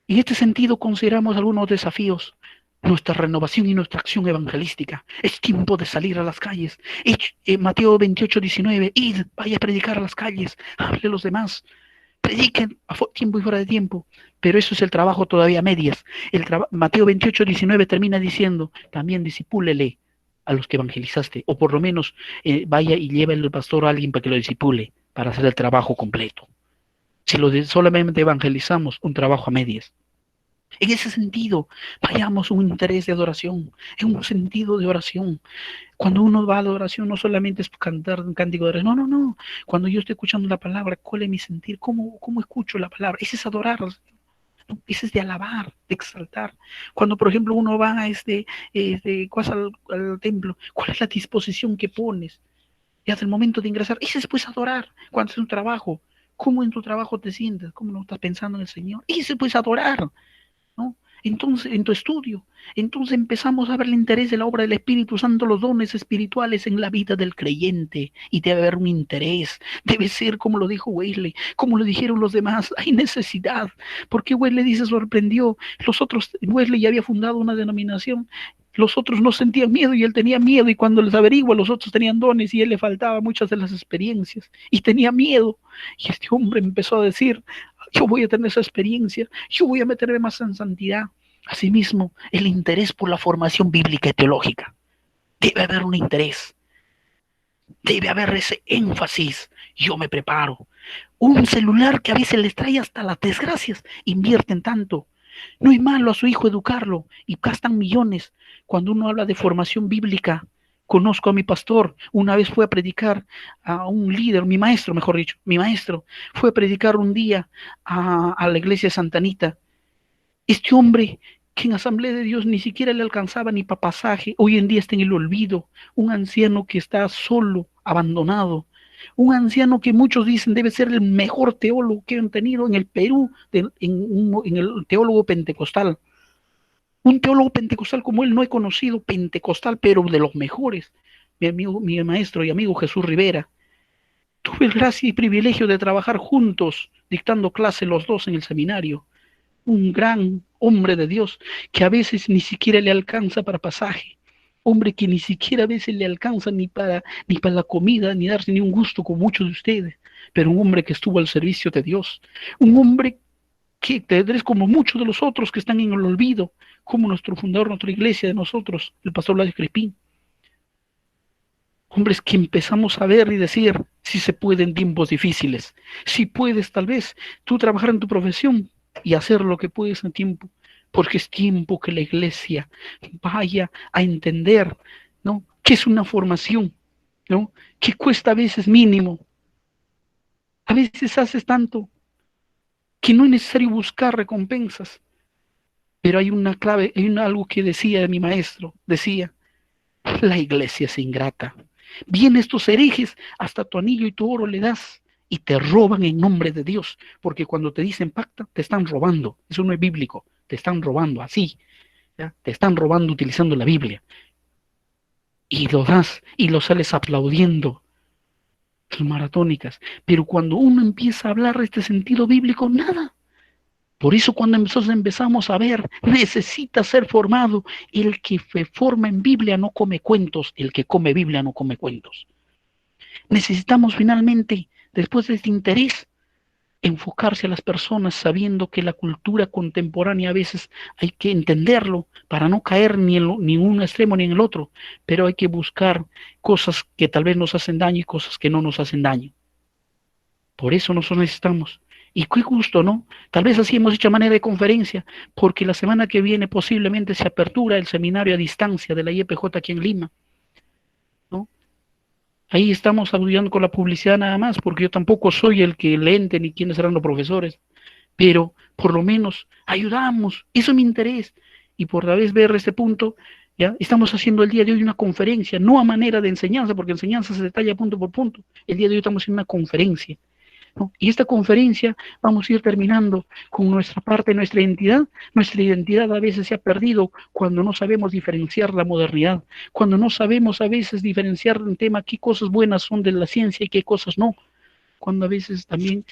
[SPEAKER 1] en este sentido consideramos algunos desafíos. Nuestra renovación y nuestra acción evangelística. Es tiempo de salir a las calles. Mateo 28:19, id, vaya a predicar a las calles, hable a los demás. prediquen a tiempo y fuera de tiempo, pero eso es el trabajo todavía a medias. Mateo 28:19 termina diciendo, también disipúlele a los que evangelizaste, o por lo menos vaya y lleve el pastor a alguien para que lo disipule, para hacer el trabajo completo. Si solamente evangelizamos, un trabajo a medias. En ese sentido, vayamos un interés de adoración, en un sentido de oración. Cuando uno va a la oración, no solamente es cantar un cántico de oración, no, no, no. Cuando yo estoy escuchando la palabra, ¿cuál es mi sentir? ¿Cómo escucho la palabra? Ese es adorar, ¿no? Ese es de alabar, de exaltar. Cuando, por ejemplo, uno va a al templo, ¿cuál es la disposición que pones? Y hasta el momento de ingresar, ese es pues adorar. Cuando es un trabajo, ¿cómo en tu trabajo te sientes? ¿Cómo no estás pensando en el Señor? Ese es pues adorar, ¿no? Entonces, en tu estudio, entonces empezamos a ver el interés de la obra del Espíritu Santo, los dones espirituales en la vida del creyente, y debe haber un interés, debe ser como lo dijo Wesley, como lo dijeron los demás, hay necesidad, porque Wesley dice, sorprendió, Wesley ya había fundado una denominación, los otros no sentían miedo y él tenía miedo, y cuando les averigua, los otros tenían dones y él le faltaba muchas de las experiencias, y tenía miedo, y este hombre empezó a decir, yo voy a tener esa experiencia, yo voy a meterme más en santidad. Asimismo, el interés por la formación bíblica y teológica. Debe haber un interés, debe haber ese énfasis. Yo me preparo. Un celular que a veces les trae hasta las desgracias, invierten tanto. No es malo a su hijo educarlo y gastan millones. Cuando uno habla de formación bíblica, conozco a mi pastor, una vez fue a predicar a un líder, mi maestro, mejor dicho, mi maestro, fue a predicar un día a la iglesia de Santa Anita. Este hombre que en Asamblea de Dios ni siquiera le alcanzaba ni para pasaje, hoy en día está en el olvido, un anciano que está solo, abandonado, un anciano que muchos dicen debe ser el mejor teólogo que han tenido en el Perú, en el teólogo pentecostal. Un teólogo pentecostal como él no he conocido, pentecostal, pero de los mejores. Mi maestro y amigo Jesús Rivera. Tuve el gracia y privilegio de trabajar juntos, dictando clase los dos en el seminario. Un gran hombre de Dios que a veces ni siquiera le alcanza para pasaje, hombre que ni siquiera a veces le alcanza ni para la comida, ni darse ni un gusto con muchos de ustedes, pero un hombre que estuvo al servicio de Dios, un hombre que es como muchos de los otros que están en el olvido, como nuestro fundador, nuestra iglesia de nosotros, el pastor Blas Crespín. Hombres que empezamos a ver y decir si se puede en tiempos difíciles, si puedes tal vez tú trabajar en tu profesión y hacer lo que puedes en tiempo, porque es tiempo que la iglesia vaya a entender, ¿no? Que es una formación, ¿no? Que cuesta a veces mínimo, a veces haces tanto que no es necesario buscar recompensas, pero hay una clave, algo que decía mi maestro, decía, la iglesia es ingrata. Vienen estos herejes, hasta tu anillo y tu oro le das y te roban en nombre de Dios, porque cuando te dicen pacta, te están robando. Eso no es bíblico, te están robando así, ¿ya? Te están robando utilizando la Biblia. Y lo das y lo sales aplaudiendo, las maratónicas. Pero cuando uno empieza a hablar de este sentido bíblico, nada. Por eso cuando nosotros empezamos a ver, necesita ser formado. El que se forma en Biblia no come cuentos, el que come Biblia no come cuentos. Necesitamos finalmente, después de este interés, enfocarse a las personas sabiendo que la cultura contemporánea a veces hay que entenderlo para no caer ni en un extremo ni en el otro, pero hay que buscar cosas que tal vez nos hacen daño y cosas que no nos hacen daño. Por eso nosotros necesitamos. Y qué gusto, ¿no? Tal vez así hemos hecho manera de conferencia, porque la semana que viene posiblemente se apertura el seminario a distancia de la IEPJ aquí en Lima, ¿no? Ahí estamos ayudando con la publicidad nada más, porque yo tampoco soy el que lente ni quiénes serán los profesores, pero por lo menos ayudamos, eso es mi interés. Y por la vez ver este punto, ya estamos haciendo el día de hoy una conferencia, no a manera de enseñanza, porque enseñanza se detalla punto por punto. El día de hoy estamos haciendo una conferencia, ¿no? Y esta conferencia vamos a ir terminando con nuestra parte, nuestra identidad. Nuestra identidad a veces se ha perdido cuando no sabemos diferenciar la modernidad, cuando no sabemos a veces diferenciar en tema qué cosas buenas son de la ciencia y qué cosas no, cuando a veces también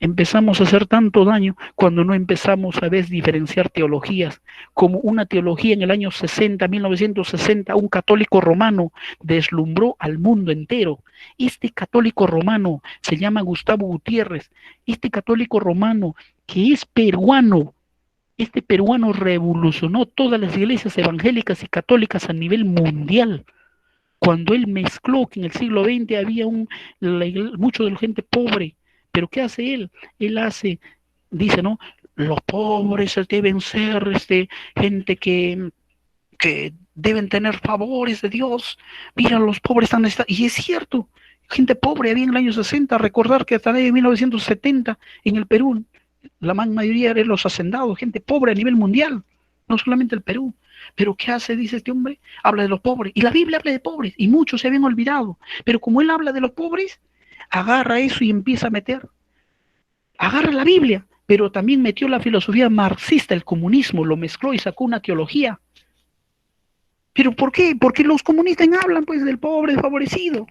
[SPEAKER 1] Empezamos a hacer tanto daño cuando no empezamos a veces diferenciar teologías, como una teología en el año 60, 1960, un católico romano deslumbró al mundo entero. Este católico romano se llama Gustavo Gutiérrez. Este católico romano que es peruano, este peruano revolucionó todas las iglesias evangélicas y católicas a nivel mundial. Cuando él mezcló que en el siglo XX había mucho de la gente pobre, pero ¿qué hace él? Él dice, ¿no? Los pobres deben ser gente que deben tener favores de Dios. Mira, los pobres están... Y es cierto, gente pobre había en el año 60, recordar que hasta el año 1970 en el Perú, la mayoría eran los hacendados, gente pobre a nivel mundial, no solamente el Perú. Pero ¿qué hace? Dice este hombre, habla de los pobres. Y la Biblia habla de pobres, y muchos se habían olvidado. Pero como él habla de los pobres, agarra eso y empieza a meter. Agarra la Biblia, pero también metió la filosofía marxista, el comunismo, lo mezcló y sacó una teología. ¿Pero por qué? Porque los comunistas hablan pues del pobre desfavorecido.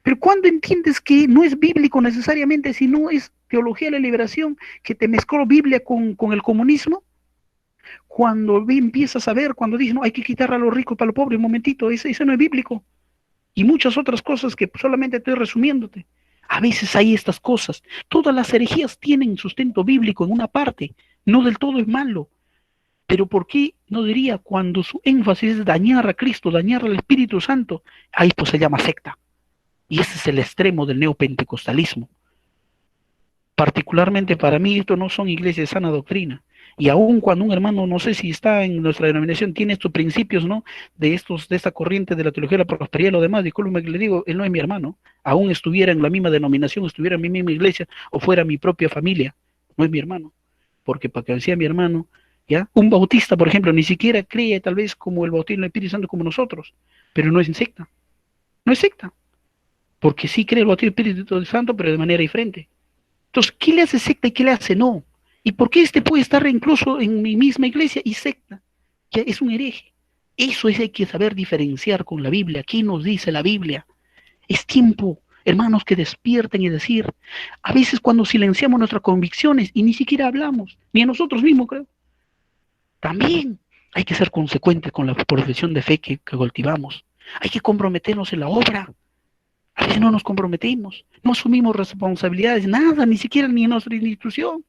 [SPEAKER 1] Pero ¿cuándo entiendes que no es bíblico necesariamente, sino es teología de la liberación que te mezcló Biblia con el comunismo? Cuando empiezas a ver, cuando dicen, no, hay que quitar a los ricos para los pobres, un momentito, ese no es bíblico. Y muchas otras cosas que solamente estoy resumiéndote. A veces hay estas cosas. Todas las herejías tienen sustento bíblico en una parte. No del todo es malo. Pero ¿por qué no diría cuando su énfasis es dañar a Cristo, dañar al Espíritu Santo? Ahí pues se llama secta. Y ese es el extremo del neopentecostalismo. Particularmente para mí esto no son iglesias de sana doctrina. Y aun cuando un hermano, no sé si está en nuestra denominación, tiene estos principios, ¿no? De esta corriente de la teología de la prosperidad y lo demás, discúlpeme que le digo, él no es mi hermano. Aún estuviera en la misma denominación, estuviera en mi misma iglesia o fuera mi propia familia, no es mi hermano. Porque para que sea mi hermano, ¿ya? Un bautista, por ejemplo, ni siquiera cree tal vez como el bautismo del Espíritu Santo como nosotros, pero no es secta. No es secta. Porque sí cree el bautismo del Espíritu Santo, pero de manera diferente. Entonces, ¿qué le hace secta y qué le hace no? ¿Y por qué este puede estar incluso en mi misma iglesia y secta? Ya es un hereje. Eso es hay que saber diferenciar con la Biblia. ¿Qué nos dice la Biblia? Es tiempo, hermanos, que despierten y decir, a veces cuando silenciamos nuestras convicciones y ni siquiera hablamos, ni a nosotros mismos creo, también hay que ser consecuentes con la profesión de fe que cultivamos. Hay que comprometernos en la obra. A veces no nos comprometemos, no asumimos responsabilidades, nada, ni siquiera ni en nuestra institución.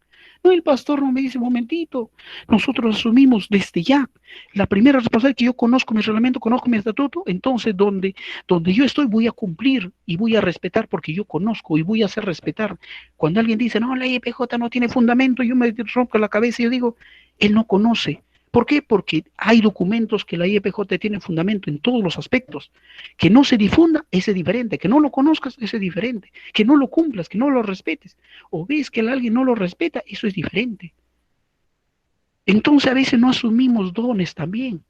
[SPEAKER 1] No, el pastor no me dice, un momentito, nosotros asumimos desde ya la primera responsabilidad que yo conozco mi reglamento, conozco mi estatuto, entonces donde yo estoy voy a cumplir y voy a respetar porque yo conozco y voy a hacer respetar. Cuando alguien dice, no, la IPJ no tiene fundamento, yo me rompo la cabeza y yo digo, él no conoce. ¿Por qué? Porque hay documentos que la IEPJ tiene fundamento en todos los aspectos. Que no se difunda, ese es diferente. Que no lo conozcas, ese es diferente. Que no lo cumplas, que no lo respetes. O ves que alguien no lo respeta, eso es diferente. Entonces a veces no asumimos dones también,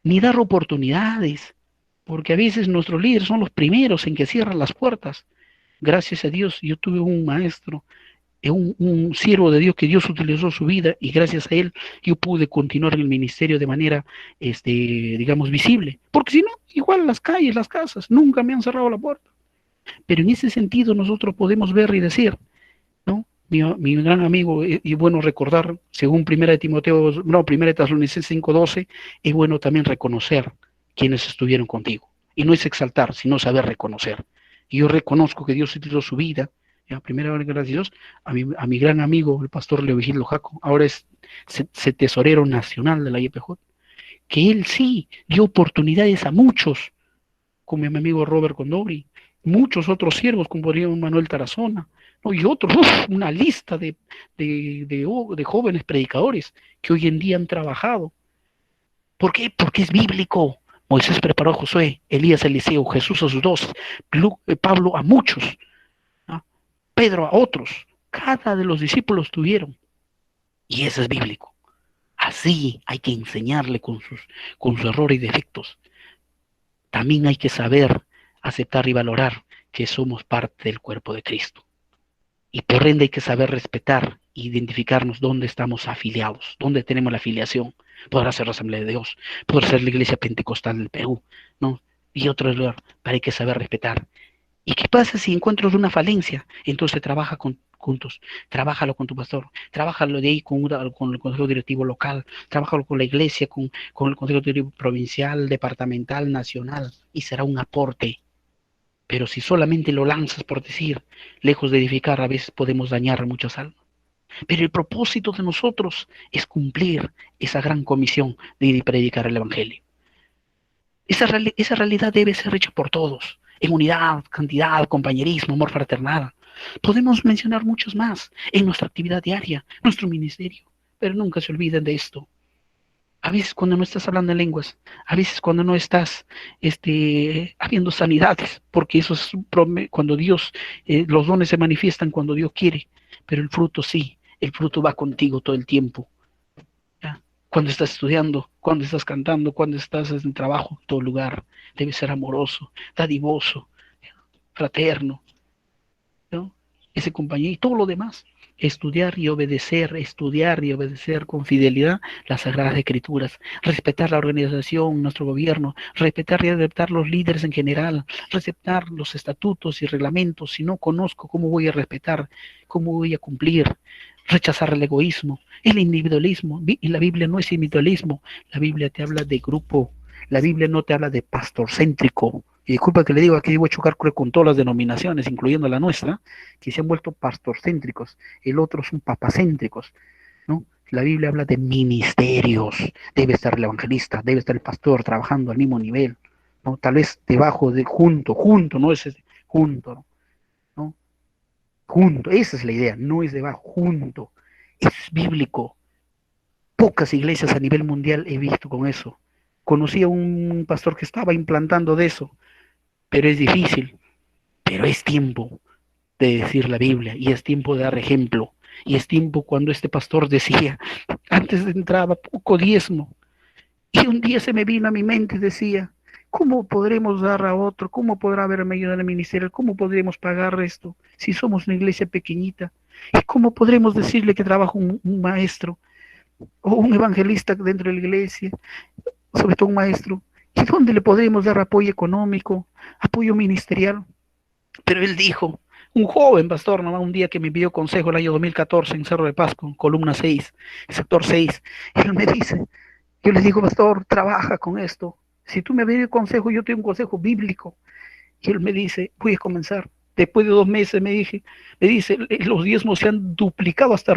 [SPEAKER 1] ni dar oportunidades, porque a veces nuestros líderes son los primeros en que cierran las puertas. Gracias a Dios, yo tuve un maestro un siervo de Dios que Dios utilizó su vida y gracias a él yo pude continuar en el ministerio de manera, digamos, visible. Porque si no, igual las calles, las casas, nunca me han cerrado la puerta. Pero en ese sentido nosotros podemos ver y decir, ¿no? Mi gran amigo, y bueno recordar, según Primera de Timoteo, no, Primera de Tesalonicenses 5:12, es bueno también reconocer quienes estuvieron contigo. Y no es exaltar, sino saber reconocer. Y yo reconozco que Dios utilizó su vida. Ya, primera vez, gracias a Dios, a mi gran amigo, el pastor Leo Vigilio Jaco, ahora es tesorero nacional de la IEPJ, que él sí dio oportunidades a muchos, como mi amigo Robert Condori, muchos otros siervos, como podría Manuel Tarazona, ¿no? Y otros, una lista de jóvenes predicadores que hoy en día han trabajado. ¿Por qué? Porque es bíblico. Moisés preparó a Josué, Elías a Eliseo, Jesús a sus dos, Pablo a muchos, ¿no? Pedro a otros. Cada de los discípulos tuvieron. Y eso es bíblico. Así hay que enseñarle con sus errores y defectos. También hay que saber aceptar y valorar que somos parte del cuerpo de Cristo. Y por ende hay que saber respetar e identificarnos dónde estamos afiliados, dónde tenemos la afiliación. Podrá ser la Asamblea de Dios, podrá ser la Iglesia Pentecostal del Perú, ¿no? Y otros lugares, pero hay que saber respetar. ¿Y qué pasa si encuentro una falencia? Entonces trabaja con juntos. Trabájalo con tu pastor, trabájalo de ahí con el consejo directivo local, trabájalo con la iglesia, con el consejo directivo provincial, departamental, nacional, y será un aporte. Pero si solamente lo lanzas por decir, lejos de edificar, a veces podemos dañar a muchas almas. Pero el propósito de nosotros es cumplir esa gran comisión de ir y predicar el Evangelio. Esa realidad debe ser hecha por todos, en unidad, cantidad, compañerismo, amor fraternal. Podemos mencionar muchos más en nuestra actividad diaria, nuestro ministerio, pero nunca se olviden de esto. A veces cuando no estás hablando en lenguas, a veces cuando no estás habiendo sanidades, porque eso es cuando Dios, los dones se manifiestan cuando Dios quiere, pero el fruto sí, el fruto va contigo todo el tiempo. ¿Ya? Cuando estás estudiando, cuando estás cantando, cuando estás en el trabajo, en todo lugar, debe ser amoroso, dadivoso, fraterno, ¿no? Ese compañero y todo lo demás. Estudiar y obedecer con fidelidad las Sagradas Escrituras, respetar la organización, nuestro gobierno, respetar y adaptar los líderes en general, respetar los estatutos y reglamentos. Si no conozco, ¿cómo voy a respetar? ¿Cómo voy a cumplir? Rechazar el egoísmo, el individualismo. Y la Biblia no es individualismo, la Biblia te habla de grupo, la Biblia no te habla de pastor céntrico. Y disculpa que le digo, aquí voy a chocar con todas las denominaciones, incluyendo la nuestra, que se han vuelto pastorcéntricos, el otro son papacéntricos, ¿no? La Biblia habla de ministerios, debe estar el evangelista, debe estar el pastor trabajando al mismo nivel, ¿no? Tal vez debajo de junto, no es junto, ¿no? Junto, esa es la idea, no es debajo, junto. Eso es bíblico. Pocas iglesias a nivel mundial he visto con eso. Conocí a un pastor que estaba implantando de eso, pero es difícil, pero es tiempo de decir la Biblia y es tiempo de dar ejemplo. Y es tiempo cuando este pastor decía, antes entraba poco diezmo, y un día se me vino a mi mente y decía, ¿cómo podremos dar a otro? ¿Cómo podrá haberme ayuda en el ministerio? ¿Cómo podremos pagar esto si somos una iglesia pequeñita? ¿Y cómo podremos decirle que trabaja un maestro o un evangelista dentro de la iglesia, sobre todo un maestro? ¿Y dónde le podremos dar apoyo económico, apoyo ministerial? Pero él dijo, un joven pastor, nomás un día que me pidió consejo el año 2014 en Cerro de Pasco, columna 6, sector 6, él me dice, yo le digo, pastor, trabaja con esto. Si tú me pides consejo, yo tengo un consejo bíblico. Y él me dice, voy a comenzar. Después de 2 meses me dice, los diezmos se han duplicado hasta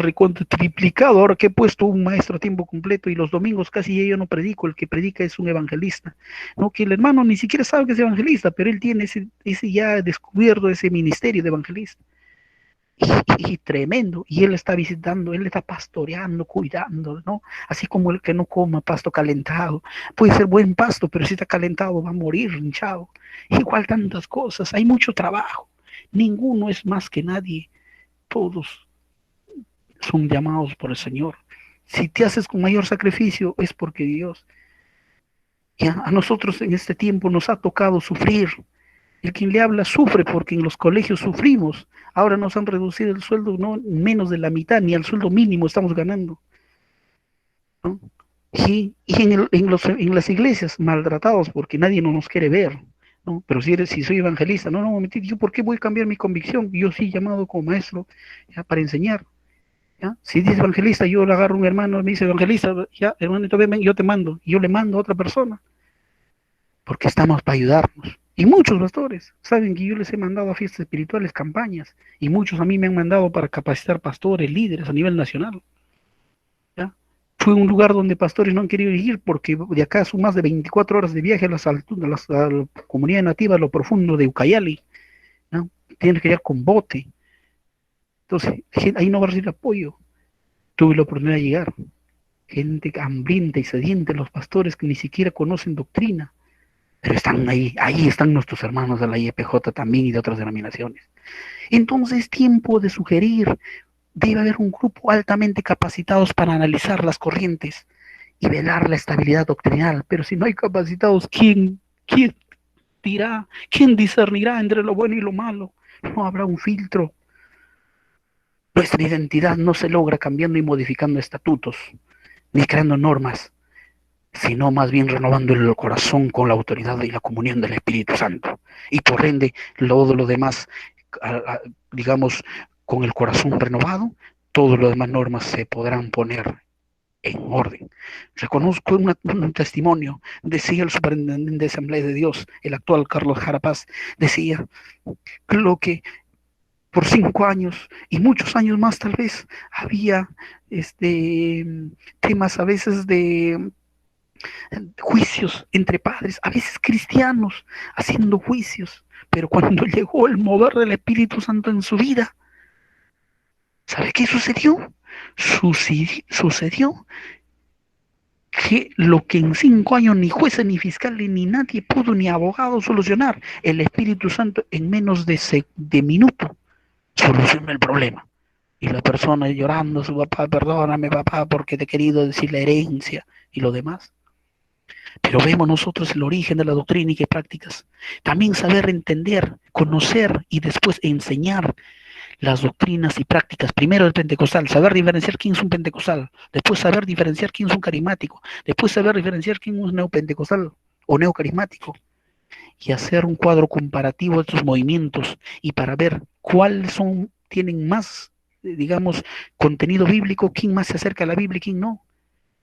[SPEAKER 1] triplicado. Ahora que he puesto un maestro a tiempo completo y los domingos casi yo no predico, el que predica es un evangelista. No, que el hermano ni siquiera sabe que es evangelista, pero él tiene ese ya descubierto ese ministerio de evangelista. Y tremendo, y él está visitando, él está pastoreando, cuidando, ¿no? Así como el que no coma pasto calentado, puede ser buen pasto, pero si está calentado va a morir hinchado. Igual tantas cosas, hay mucho trabajo, ninguno es más que nadie, todos son llamados por el Señor. Si te haces con mayor sacrificio es porque Dios, ya a nosotros en este tiempo nos ha tocado sufrir. El quien le habla sufre porque en los colegios sufrimos. Ahora nos han reducido el sueldo, no menos de la mitad, ni al sueldo mínimo estamos ganando, ¿no? Y en las iglesias maltratados porque nadie no nos quiere ver, ¿no? Pero si soy evangelista, no, yo ¿por qué voy a cambiar mi convicción? Yo sí llamado como maestro ya, para enseñar. ¿Ya? Si dice evangelista, yo le agarro a un hermano, me dice evangelista, ya, hermano, ven, yo te mando, y yo le mando a otra persona, porque estamos para ayudarnos. Y muchos pastores saben que yo les he mandado a fiestas espirituales, campañas, y muchos a mí me han mandado para capacitar pastores, líderes a nivel nacional. ¿Ya? Fue un lugar donde pastores no han querido ir porque de acá son más de 24 horas de viaje a a la comunidad nativa, a lo profundo de Ucayali. ¿No? Tienes que ir con bote. Entonces, ahí no va a recibir apoyo. Tuve la oportunidad de llegar. Gente hambrienta y sedienta, los pastores que ni siquiera conocen doctrina. Pero están ahí están nuestros hermanos de la IEPJ también y de otras denominaciones. Entonces es tiempo de sugerir, debe haber un grupo altamente capacitados para analizar las corrientes y velar la estabilidad doctrinal. Pero si no hay capacitados, ¿quién dirá? ¿Quién discernirá entre lo bueno y lo malo? No habrá un filtro. Nuestra identidad no se logra cambiando y modificando estatutos, ni creando normas, sino más bien renovando el corazón con la autoridad y la comunión del Espíritu Santo. Y por ende, todo lo demás, digamos, con el corazón renovado, todas las demás normas se podrán poner en orden. Reconozco un testimonio, decía el superintendente de Asamblea de Dios, el actual Carlos Jarapaz, decía lo que por 5 años y muchos años más tal vez había temas a veces de juicios entre padres, a veces cristianos, haciendo juicios, pero cuando llegó el mover del Espíritu Santo en su vida, ¿sabe qué sucedió? Sucedió que lo que en 5 años ni jueces, ni fiscales, ni nadie pudo, ni abogado solucionar, el Espíritu Santo en menos de minuto solucionó el problema. Y la persona llorando, su papá, perdóname papá, porque te he querido decir la herencia y lo demás. Pero vemos nosotros el origen de la doctrina y qué prácticas. También saber entender, conocer y después enseñar las doctrinas y prácticas, primero el pentecostal, saber diferenciar quién es un pentecostal, después saber diferenciar quién es un carismático, después saber diferenciar quién es un neopentecostal o neocarismático, y hacer un cuadro comparativo de estos movimientos y para ver cuáles tienen más, digamos, contenido bíblico, quién más se acerca a la Biblia y quién no,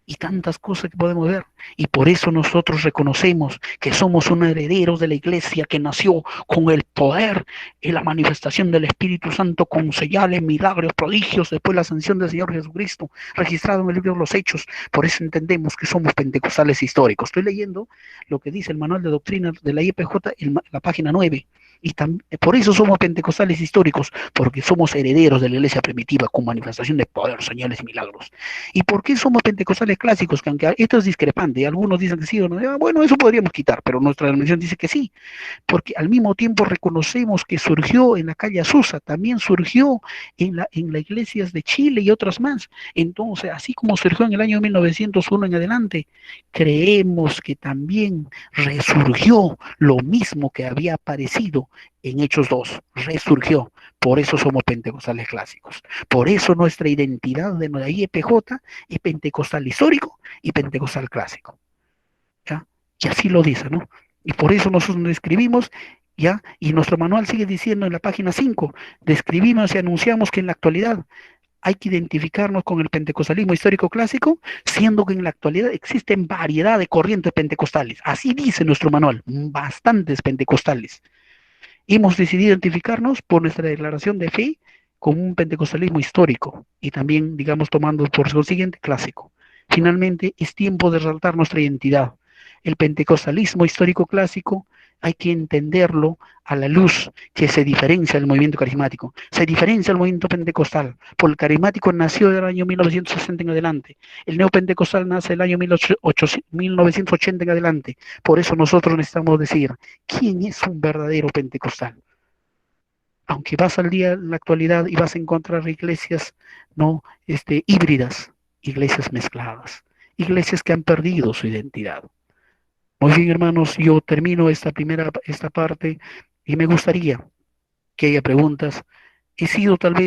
[SPEAKER 1] y tantas cosas que podemos ver. Y por eso nosotros reconocemos que somos unos herederos de la iglesia que nació con el poder y la manifestación del Espíritu Santo con señales, milagros, prodigios, después la ascensión del Señor Jesucristo, registrado en el libro de los Hechos. Por eso entendemos que somos pentecostales históricos. Estoy leyendo lo que dice el manual de doctrina de la IPJ en la página 9. Y por eso somos pentecostales históricos, porque somos herederos de la iglesia primitiva con manifestación de poder, señales y milagros. ¿Y por qué somos pentecostales clásicos? Que aunque esto es discrepante, algunos dicen que sí o no, bueno, eso podríamos quitar, pero nuestra denominación dice que sí, porque al mismo tiempo reconocemos que surgió en la calle Azusa, también surgió en las iglesias de Chile y otras más. Entonces, así como surgió en el año 1901 en adelante, creemos que también resurgió lo mismo que había aparecido en Hechos 2, resurgió. Por eso somos pentecostales clásicos. Por eso nuestra identidad de la IEPJ es pentecostal histórico y pentecostal clásico. ¿Ya? Y así lo dice, ¿no? Y por eso nosotros describimos, ¿ya? Y nuestro manual sigue diciendo en la página 5, describimos y anunciamos que en la actualidad hay que identificarnos con el pentecostalismo histórico clásico, siendo que en la actualidad existen variedad de corrientes pentecostales. Así dice nuestro manual, bastantes pentecostales. Hemos decidido identificarnos por nuestra declaración de fe con un pentecostalismo histórico y también, digamos, tomando por consiguiente clásico. Finalmente, es tiempo de resaltar nuestra identidad. El pentecostalismo histórico clásico hay que entenderlo a la luz que se diferencia del movimiento carismático. Se diferencia del movimiento pentecostal, porque el carismático nació del año 1960 en adelante. El neopentecostal nace del año 1980 en adelante. Por eso nosotros necesitamos decir, ¿quién es un verdadero pentecostal? Aunque vas al día en la actualidad y vas a encontrar iglesias no híbridas, iglesias mezcladas, iglesias que han perdido su identidad. Muy bien, hermanos, yo termino esta parte y me gustaría que haya preguntas. He sido tal vez